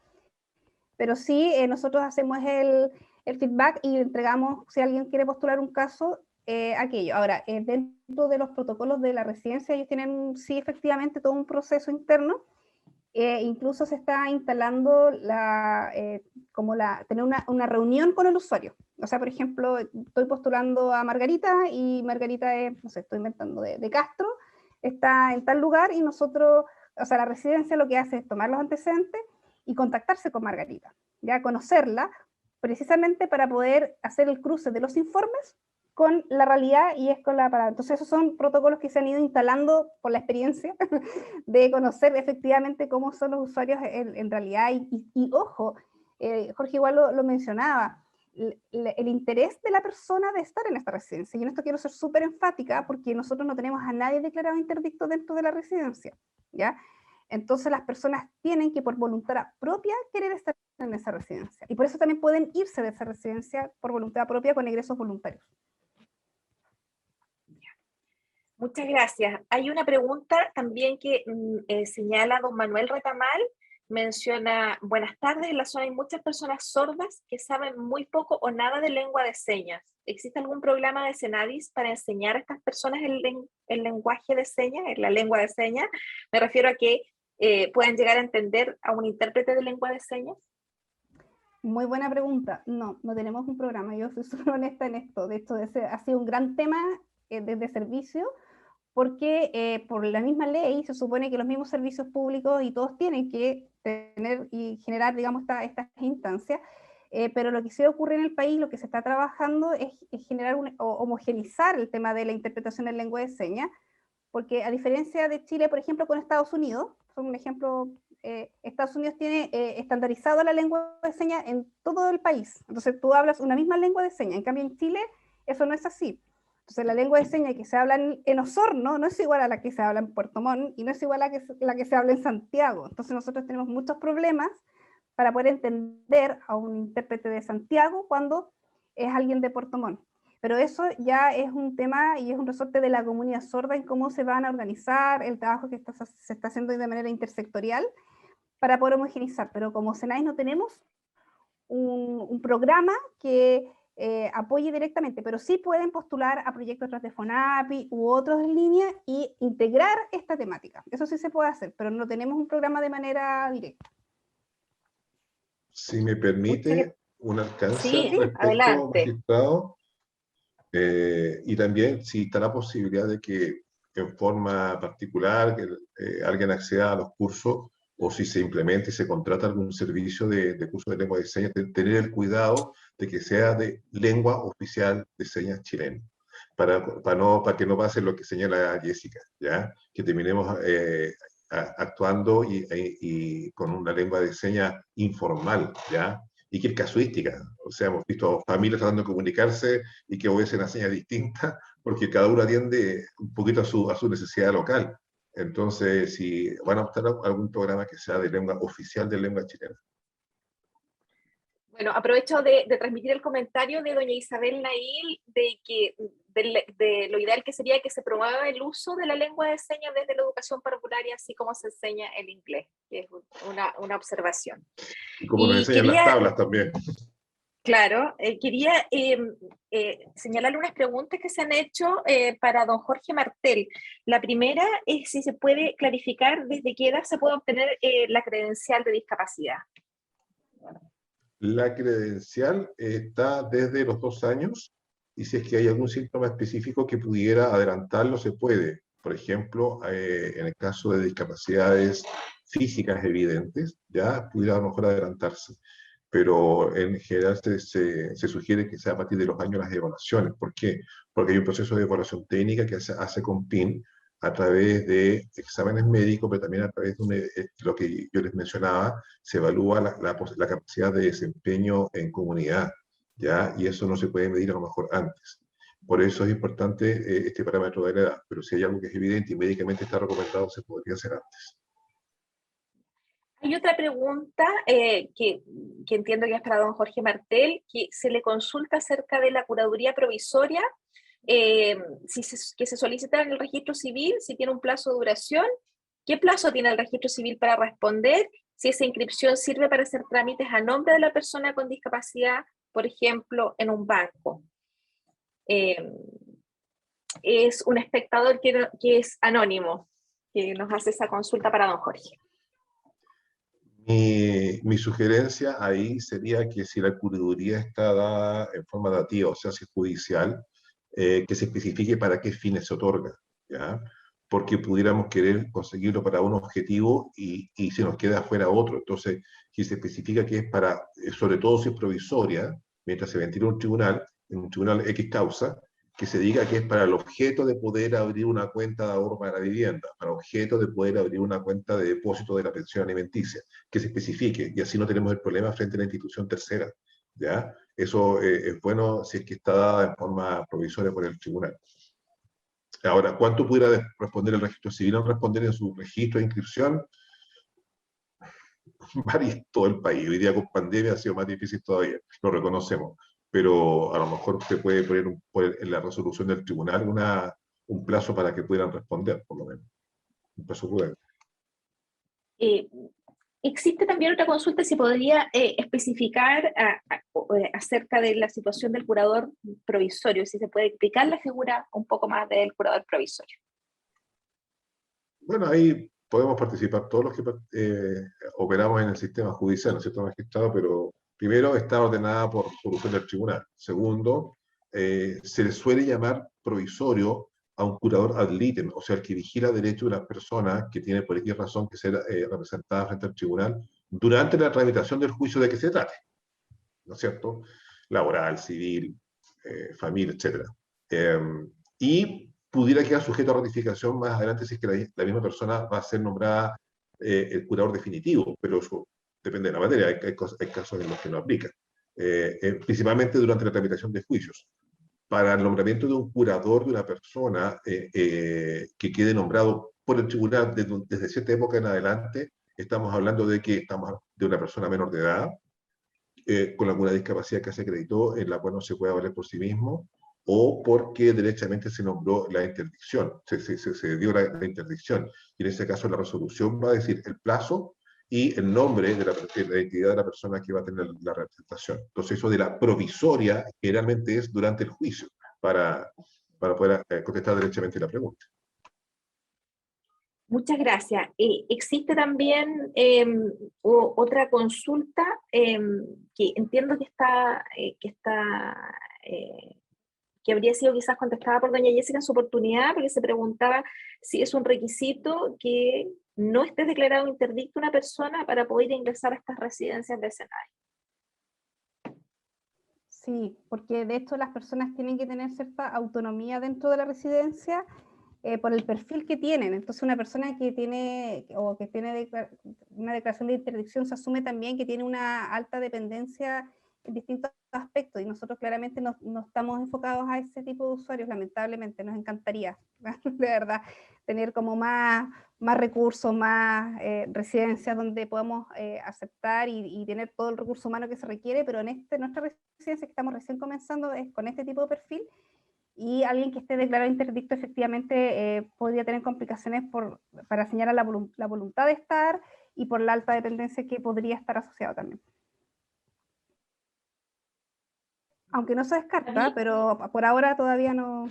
pero sí nosotros hacemos el feedback y entregamos, si alguien quiere postular un caso, aquello. Ahora, dentro de los protocolos de la residencia, ellos tienen, sí, efectivamente, todo un proceso interno. Incluso se está instalando tener una reunión con el usuario. O sea, por ejemplo, estoy postulando a Margarita y Margarita es, no sé, estoy inventando, de Castro, está en tal lugar y nosotros, o sea, la residencia lo que hace es tomar los antecedentes y contactarse con Margarita, ya conocerla, precisamente para poder hacer el cruce de los informes con la realidad y es con la palabra. Entonces esos son protocolos que se han ido instalando por la experiencia de conocer efectivamente cómo son los usuarios en realidad y ojo, Jorge igual lo mencionaba, el interés de la persona de estar en esta residencia, y en esto quiero ser súper enfática porque nosotros no tenemos a nadie declarado interdicto dentro de la residencia, ¿ya? Entonces las personas tienen que por voluntad propia querer estar en esa residencia y por eso también pueden irse de esa residencia por voluntad propia con egresos voluntarios. Muchas gracias. Hay una pregunta también que señala don Manuel Retamal, menciona, buenas tardes, en la zona hay muchas personas sordas que saben muy poco o nada de lengua de señas. ¿Existe algún programa de Senadis para enseñar a estas personas el lenguaje de señas, la lengua de señas? Me refiero a que puedan llegar a entender a un intérprete de lengua de señas. Muy buena pregunta. No tenemos un programa. Yo soy súper honesta en esto. De hecho, ha sido un gran tema desde servicio, porque por la misma ley se supone que los mismos servicios públicos y todos tienen que tener y generar, digamos, estas instancias, pero lo que sí ocurre en el país, lo que se está trabajando es generar homogenizar el tema de la interpretación en lengua de señas, porque a diferencia de Chile, por ejemplo, con Estados Unidos, son un ejemplo, Estados Unidos tiene estandarizado la lengua de señas en todo el país, entonces tú hablas una misma lengua de señas, en cambio en Chile eso no es así. Entonces la lengua de señas que se habla en Osorno no es igual a la que se habla en Puerto Montt y no es igual a la que se habla en Santiago. Entonces nosotros tenemos muchos problemas para poder entender a un intérprete de Santiago cuando es alguien de Puerto Montt. Pero eso ya es un tema y es un resorte de la comunidad sorda en cómo se van a organizar el trabajo que se está haciendo de manera intersectorial para poder homogeneizar. Pero como SENAI no tenemos un programa que apoye directamente, pero sí pueden postular a proyectos tras de FONAPI u otros en línea y integrar esta temática. Eso sí se puede hacer, pero no tenemos un programa de manera directa. Si me permite un alcance al Sí, respecto, adelante. magistrado, y también si está la posibilidad de que en forma particular que, alguien acceda a los cursos, o si se implementa y se contrata algún servicio de curso de lengua de señas, tener el cuidado de que sea de lengua oficial de señas chilena, para que no pase lo que señala Jessica, ¿ya? Que terminemos actuando y con una lengua de señas informal, ¿ya? Y que es casuística. O sea, hemos visto familias tratando de comunicarse y que obedecen a señas distintas, porque cada uno atiende un poquito a su necesidad local. Entonces, si van a optar a algún programa que sea de lengua oficial de lengua chilena. Bueno, aprovecho de transmitir el comentario de doña Isabel Nail de que de lo ideal que sería que se promueva el uso de la lengua de señas desde la educación parvularia, así como se enseña el inglés, que es una observación. Y como nos Y enseñan las quería, tablas también. claro, quería señalarle unas preguntas que se han hecho para don Jorge Martel. La primera es si se puede clarificar desde qué edad se puede obtener la credencial de discapacidad. La credencial está desde los 2 años, y si es que hay algún síntoma específico que pudiera adelantarlo, se puede. Por ejemplo, en el caso de discapacidades físicas evidentes, ya pudiera a lo mejor adelantarse. Pero en general se sugiere que sea a partir de los años las evaluaciones. ¿Por qué? Porque hay un proceso de evaluación técnica que se hace con PIN a través de exámenes médicos, pero también a través de lo que yo les mencionaba, se evalúa la capacidad de desempeño en comunidad, ¿ya? Y eso no se puede medir a lo mejor antes. Por eso es importante este parámetro de la edad, pero si hay algo que es evidente y médicamente está recomendado, se podría hacer antes. Hay otra pregunta que entiendo que es para don Jorge Martel, que se le consulta acerca de la curaduría provisoria, que se solicita en el registro civil, si tiene un plazo de duración, qué plazo tiene el registro civil para responder, si esa inscripción sirve para hacer trámites a nombre de la persona con discapacidad, por ejemplo, en un banco. Es un espectador que es anónimo, que nos hace esa consulta para don Jorge. Mi sugerencia ahí sería que si la curaduría está dada en forma dativa, o sea, si es judicial, que se especifique para qué fines se otorga, ¿ya? Porque pudiéramos querer conseguirlo para un objetivo y se nos queda afuera otro. Entonces, si se especifica que es para, sobre todo si es provisoria, mientras se ventila en un tribunal X causa, que se diga que es para el objeto de poder abrir una cuenta de ahorro para la vivienda, para objeto de poder abrir una cuenta de depósito de la pensión alimenticia, que se especifique, y así no tenemos el problema frente a la institución tercera, ¿ya? Eso es bueno si es que está dada en forma provisoria por el tribunal. Ahora, ¿cuánto pudiera responder el registro civil o responder en su registro de inscripción? Varía todo el país. Hoy día con pandemia ha sido más difícil todavía, lo reconocemos. Pero a lo mejor usted puede poner en la resolución del tribunal un plazo para que pudieran responder, por lo menos. Un plazo prudente. Existe también otra consulta, si podría especificar acerca de la situación del curador provisorio, si se puede explicar la figura un poco más del curador provisorio. Bueno, ahí podemos participar todos los que operamos en el sistema judicial, ¿no es cierto, magistrado? Pero primero, está ordenada por solución del tribunal. Segundo, se le suele llamar provisorio a un curador ad litem, o sea, el que vigila derechos de las personas que tiene por X razón que ser representada frente al tribunal durante la tramitación del juicio de que se trate, ¿no es cierto? Laboral, civil, familia, etc. Y pudiera quedar sujeto a ratificación más adelante si es que la misma persona va a ser nombrada el curador definitivo, pero eso depende de la materia, hay casos en los que no aplica, principalmente durante la tramitación de juicios. Para el nombramiento de un curador de una persona que quede nombrado por el tribunal desde cierta época en adelante, estamos hablando de que estamos de una persona menor de edad, con alguna discapacidad que se acreditó, en la cual no se puede valer por sí mismo, o porque derechamente se nombró la interdicción, se dio la interdicción. Y en ese caso la resolución va a decir el plazo y el nombre de la identidad de la persona que va a tener la representación. Entonces eso de la provisoria generalmente es durante el juicio, para poder contestar derechamente la pregunta. Muchas gracias. Existe también otra consulta que entiendo que habría sido quizás contestada por doña Jessica en su oportunidad, porque se preguntaba si es un requisito que no esté declarado interdicto una persona para poder ingresar a estas residencias de SENADI. Sí, porque de hecho las personas tienen que tener cierta autonomía dentro de la residencia por el perfil que tienen. Entonces una persona que tiene una declaración de interdicción se asume también que tiene una alta dependencia en distintos aspectos, y nosotros claramente no estamos enfocados a ese tipo de usuarios, lamentablemente. Nos encantaría, de verdad, tener como más recursos, más residencias donde podamos aceptar y tener todo el recurso humano que se requiere, pero en nuestra residencia que estamos recién comenzando es con este tipo de perfil, y alguien que esté declarado interdicto efectivamente podría tener complicaciones para señalar la voluntad de estar y por la alta dependencia que podría estar asociado también. Aunque no se descarta, pero por ahora todavía no.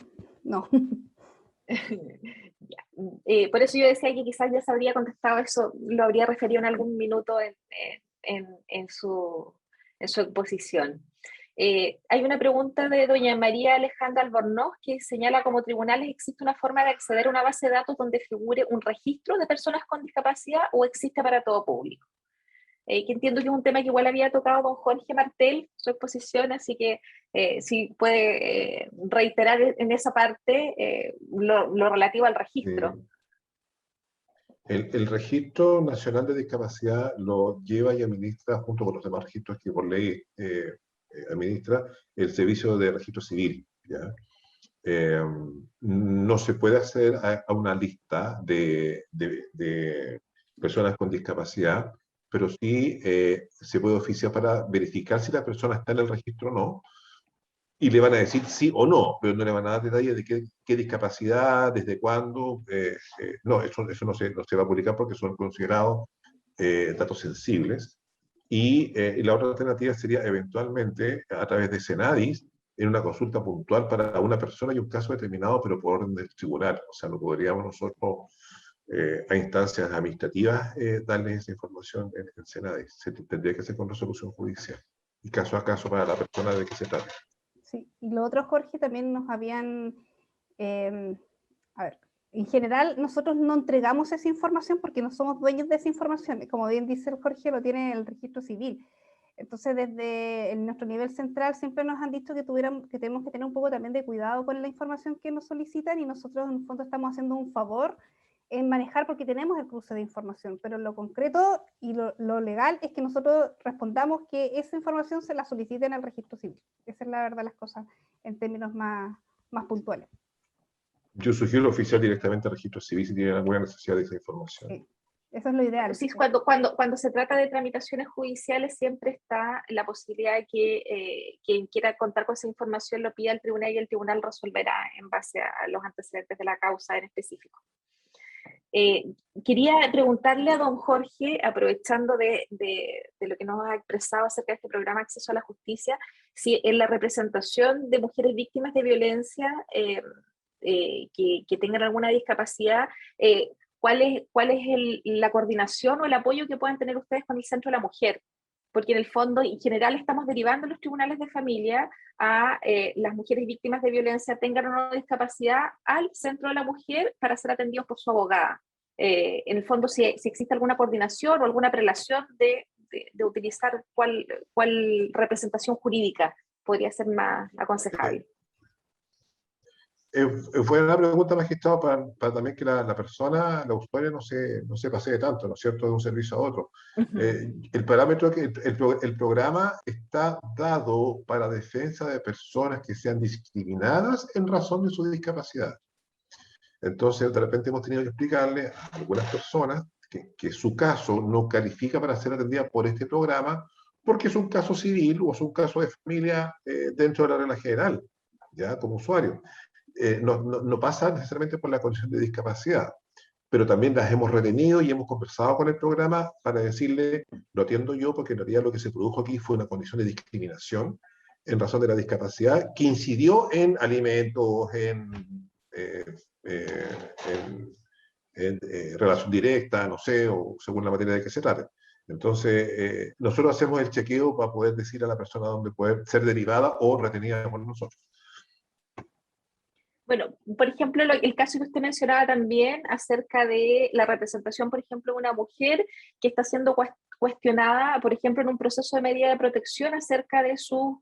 Por eso yo decía que quizás ya se habría contestado eso, lo habría referido en algún minuto en su exposición. Hay una pregunta de doña María Alejandra Albornoz que señala: como tribunales, ¿existe una forma de acceder a una base de datos donde figure un registro de personas con discapacidad o existe para todo público? Que entiendo que es un tema que igual había tocado don Jorge Martel, su exposición, así que si puede reiterar en esa parte lo relativo al registro. El Registro Nacional de Discapacidad lo lleva y administra, junto con los demás registros que por ley administra, el Servicio de Registro Civil, ¿ya? No se puede hacer a una lista de personas con discapacidad, pero sí se puede oficiar para verificar si la persona está en el registro o no, y le van a decir sí o no, pero no le van a dar detalles de qué discapacidad, desde cuándo. No, eso no se va a publicar porque son considerados datos sensibles. Y la otra alternativa sería eventualmente a través de Senadis, en una consulta puntual para una persona y un caso determinado, pero por orden del tribunal. O sea, no podríamos nosotros a instancias administrativas darles esa información en Senadis. Se tendría que hacer con resolución judicial y caso a caso para la persona de que se trate. Sí, y lo otro, Jorge, también nos habían, a ver, en general nosotros no entregamos esa información porque no somos dueños de esa información, como bien dice el Jorge, lo tiene el registro civil. Entonces desde nuestro nivel central siempre nos han dicho que tenemos que tener un poco también de cuidado con la información que nos solicitan, y nosotros en el fondo estamos haciendo un favor en manejar porque tenemos el cruce de información, pero lo concreto y lo legal es que nosotros respondamos que esa información se la soliciten al registro civil. Esa es la verdad las cosas en términos más puntuales. Yo sugiero oficiar directamente al registro civil si tienen alguna necesidad de esa información. Sí, eso es lo ideal. Sí, cuando se trata de tramitaciones judiciales siempre está la posibilidad de que quien quiera contar con esa información lo pida al tribunal y el tribunal resolverá en base a los antecedentes de la causa en específico. Quería preguntarle a don Jorge, aprovechando de lo que nos ha expresado acerca de este programa Acceso a la Justicia, si en la representación de mujeres víctimas de violencia que tengan alguna discapacidad, ¿cuál es la coordinación o el apoyo que puedan tener ustedes con el Centro de la Mujer? Porque en el fondo, en general, estamos derivando los tribunales de familia a las mujeres víctimas de violencia, tengan o no discapacidad, al Centro de la Mujer para ser atendidos por su abogada. En el fondo, si existe alguna coordinación o alguna prelación de utilizar cuál representación jurídica podría ser más aconsejable. Fue una pregunta, magistrado, para también que la persona, la usuaria, no se pasee tanto, ¿no es cierto?, de un servicio a otro. El parámetro que el programa está dado para defensa de personas que sean discriminadas en razón de su discapacidad. Entonces, de repente hemos tenido que explicarle a algunas personas que su caso no califica para ser atendida por este programa porque es un caso civil o es un caso de familia dentro de la regla general. ¿ya? Como usuario. No pasa necesariamente por la condición de discapacidad, pero también las hemos retenido y hemos conversado con el programa para decirle, lo atiendo yo porque en realidad lo que se produjo aquí fue una condición de discriminación en razón de la discapacidad que incidió en alimentos, eh, en relación directa, no sé, o según la materia de que se trate. Entonces, nosotros hacemos el chequeo para poder decir a la persona dónde puede ser derivada o retenida por nosotros. Bueno, por ejemplo, el caso que usted mencionaba también acerca de la representación, por ejemplo, de una mujer que está siendo cuestionada, por ejemplo, en un proceso de medida de protección acerca de sus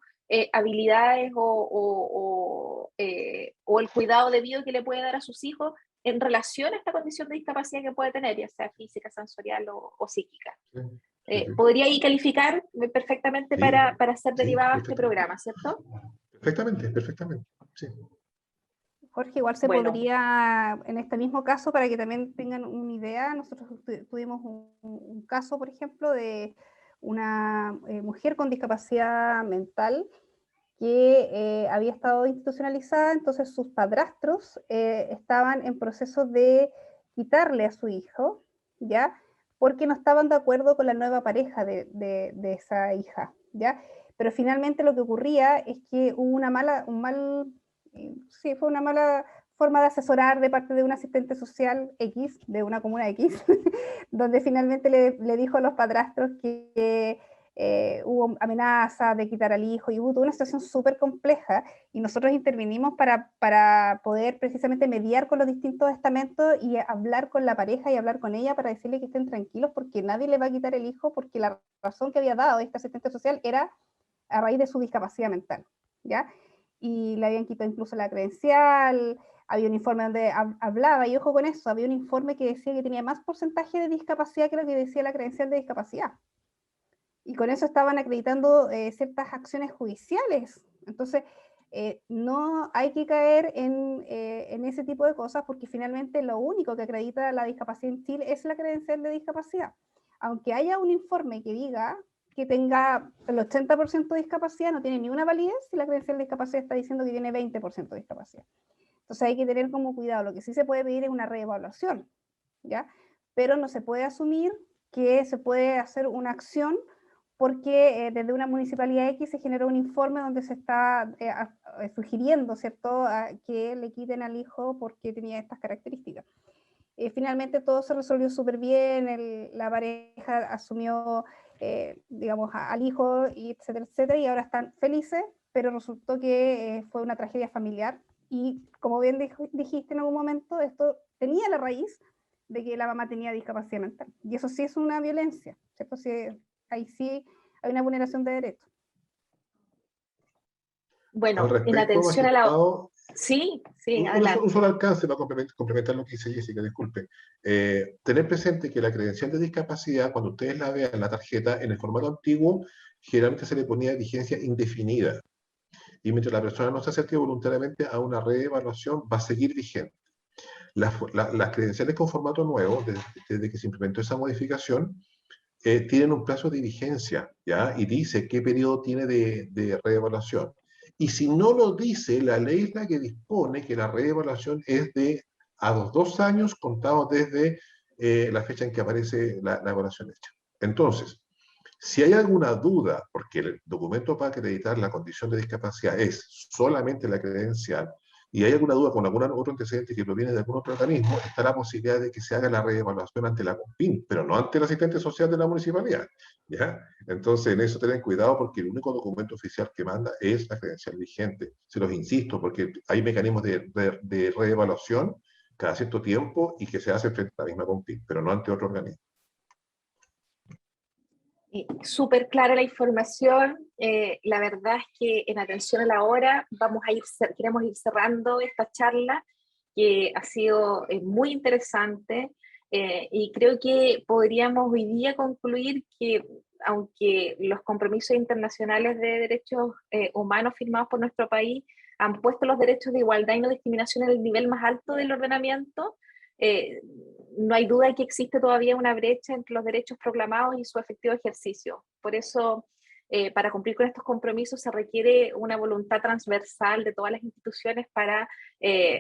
habilidades o el cuidado debido que le puede dar a sus hijos en relación a esta condición de discapacidad que puede tener, ya sea física, sensorial o psíquica. Sí, sí, sí. Podría ahí calificar perfectamente Sí, para ser sí, derivado a este programa, ¿cierto? perfectamente, perfectamente, sí. Jorge, igual se Bueno, podría, en este mismo caso, para que también tengan una idea, nosotros tuvimos un caso, por ejemplo, de una mujer con discapacidad mental que había estado institucionalizada, entonces sus padrastros estaban en proceso de quitarle a su hijo, ¿ya? Porque no estaban de acuerdo con la nueva pareja de esa hija, ¿ya? Pero finalmente lo que ocurría es que hubo sí, fue una mala forma de asesorar de parte de un asistente social X, de una comuna X, donde finalmente le dijo a los padrastros que hubo amenazas de quitar al hijo y hubo toda una situación súper compleja y nosotros intervinimos para poder precisamente mediar con los distintos estamentos y hablar con la pareja y hablar con ella para decirle que estén tranquilos porque nadie le va a quitar el hijo porque la razón que había dado este asistente social era a raíz de su discapacidad mental, ¿ya? Y le habían quitado incluso la credencial, había un informe donde hablaba, y ojo con eso, había un informe que decía que tenía más porcentaje de discapacidad que lo que decía la credencial de discapacidad. Y con eso estaban acreditando ciertas acciones judiciales. Entonces, no hay que caer en ese tipo de cosas porque finalmente lo único que acredita la discapacidad en Chile es la credencial de discapacidad. Aunque haya un informe que diga que tenga el 80% de discapacidad, no tiene ni una validez si la credencial de discapacidad está diciendo que tiene 20% de discapacidad. Entonces hay que tener como cuidado. Lo que sí se puede pedir es una reevaluación, ¿ya? Pero no se puede asumir que se puede hacer una acción porque desde una municipalidad X se generó un informe donde se está sugiriendo, ¿cierto?, que le quiten al hijo porque tenía estas características. Finalmente todo se resolvió súper bien, la pareja asumió, digamos, al hijo, y etcétera, etcétera, y ahora están felices, pero resultó que fue una tragedia familiar, y como bien dijiste en algún momento, esto tenía la raíz de que la mamá tenía discapacidad mental, y eso sí es una violencia, ¿cierto? Sí, ahí sí hay una vulneración de derechos. Al bueno, en respecto, atención a la... magistrado, Sí, sí, un adelante. solo alcance para complementar lo que dice Jessica, disculpe. Tener presente que la credencial de discapacidad, cuando ustedes la vean en la tarjeta, en el formato antiguo, generalmente se le ponía vigencia indefinida. Y mientras la persona no se acerque voluntariamente a una reevaluación, va a seguir vigente. Las credenciales con formato nuevo, desde que se implementó esa modificación, tienen un plazo de vigencia, ¿ya? Y dice qué periodo tiene de reevaluación. Y si no lo dice, la ley es la que dispone que la reevaluación es de a los 2 años contados desde la fecha en que aparece la evaluación hecha. Entonces, si hay alguna duda, porque el documento para acreditar la condición de discapacidad es solamente la credencial, y hay alguna duda con algún otro antecedente que proviene de algún otro organismo, está la posibilidad de que se haga la reevaluación ante la CONPIN, pero no ante el asistente social de la municipalidad, ¿ya? Entonces, en eso tengan cuidado porque el único documento oficial que manda es la credencial vigente. Se los insisto, porque hay mecanismos de reevaluación cada cierto tiempo y que se hace frente a la misma CONPIN, pero no ante otro organismo. Súper clara la información. La verdad es que en atención a la hora queremos ir cerrando esta charla que ha sido muy interesante y creo que podríamos hoy día concluir que aunque los compromisos internacionales de derechos humanos firmados por nuestro país han puesto los derechos de igualdad y no discriminación en el nivel más alto del ordenamiento, eh, no hay duda de que existe todavía una brecha entre los derechos proclamados y su efectivo ejercicio. Por eso para cumplir con estos compromisos se requiere una voluntad transversal de todas las instituciones para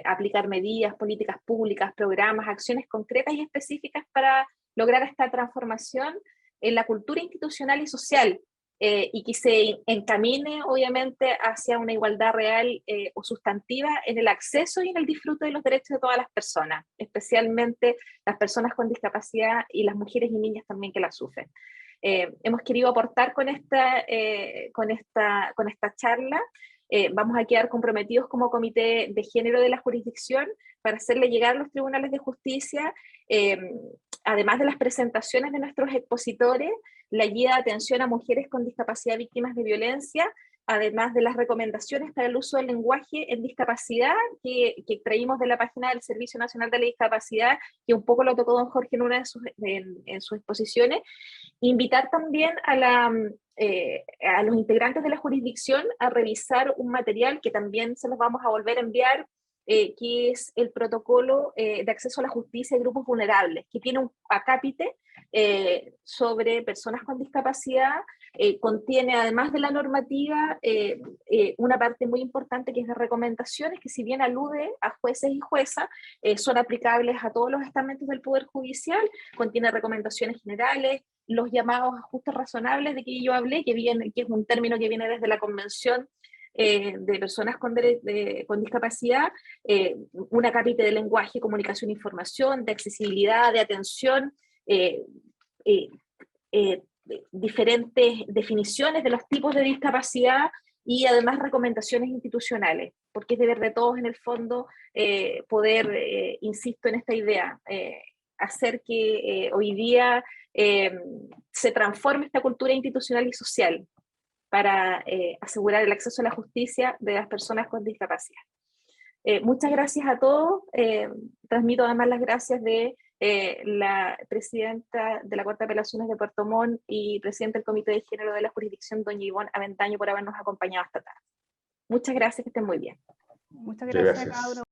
aplicar medidas, políticas públicas, programas, acciones concretas y específicas para lograr esta transformación en la cultura institucional y social, y que se encamine obviamente hacia una igualdad real o sustantiva en el acceso y en el disfrute de los derechos de todas las personas, especialmente las personas con discapacidad y las mujeres y niñas también que la sufren. Hemos querido aportar con esta charla. Vamos a quedar comprometidos como Comité de Género de la Jurisdicción para hacerle llegar a los tribunales de justicia, además de las presentaciones de nuestros expositores, la guía de atención a mujeres con discapacidad víctimas de violencia, además de las recomendaciones para el uso del lenguaje en discapacidad que extraímos de la página del Servicio Nacional de la Discapacidad, que un poco lo tocó don Jorge en una de sus exposiciones. Invitar también a los integrantes de la jurisdicción a revisar un material que también se los vamos a volver a enviar, que es el protocolo de acceso a la justicia de grupos vulnerables, que tiene un acápite sobre personas con discapacidad, contiene además de la normativa una parte muy importante que es de recomendaciones, que si bien alude a jueces y juezas, son aplicables a todos los estamentos del Poder Judicial, contiene recomendaciones generales, los llamados ajustes razonables de que yo hablé, que es un término que viene desde la Convención de personas con discapacidad, un acápite de lenguaje, comunicación e información, de accesibilidad, de atención, diferentes definiciones de los tipos de discapacidad y además recomendaciones institucionales, porque es deber de todos en el fondo poder, insisto en esta idea, hacer que hoy día se transforme esta cultura institucional y social para asegurar el acceso a la justicia de las personas con discapacidad. Muchas gracias a todos. Transmito además las gracias de la presidenta de la Corte de Apelaciones de Puerto Montt y presidenta del Comité de Género de la Jurisdicción, doña Ivonne Avendaño, por habernos acompañado esta tarde. Muchas gracias, que estén muy bien. Muchas gracias a cada uno.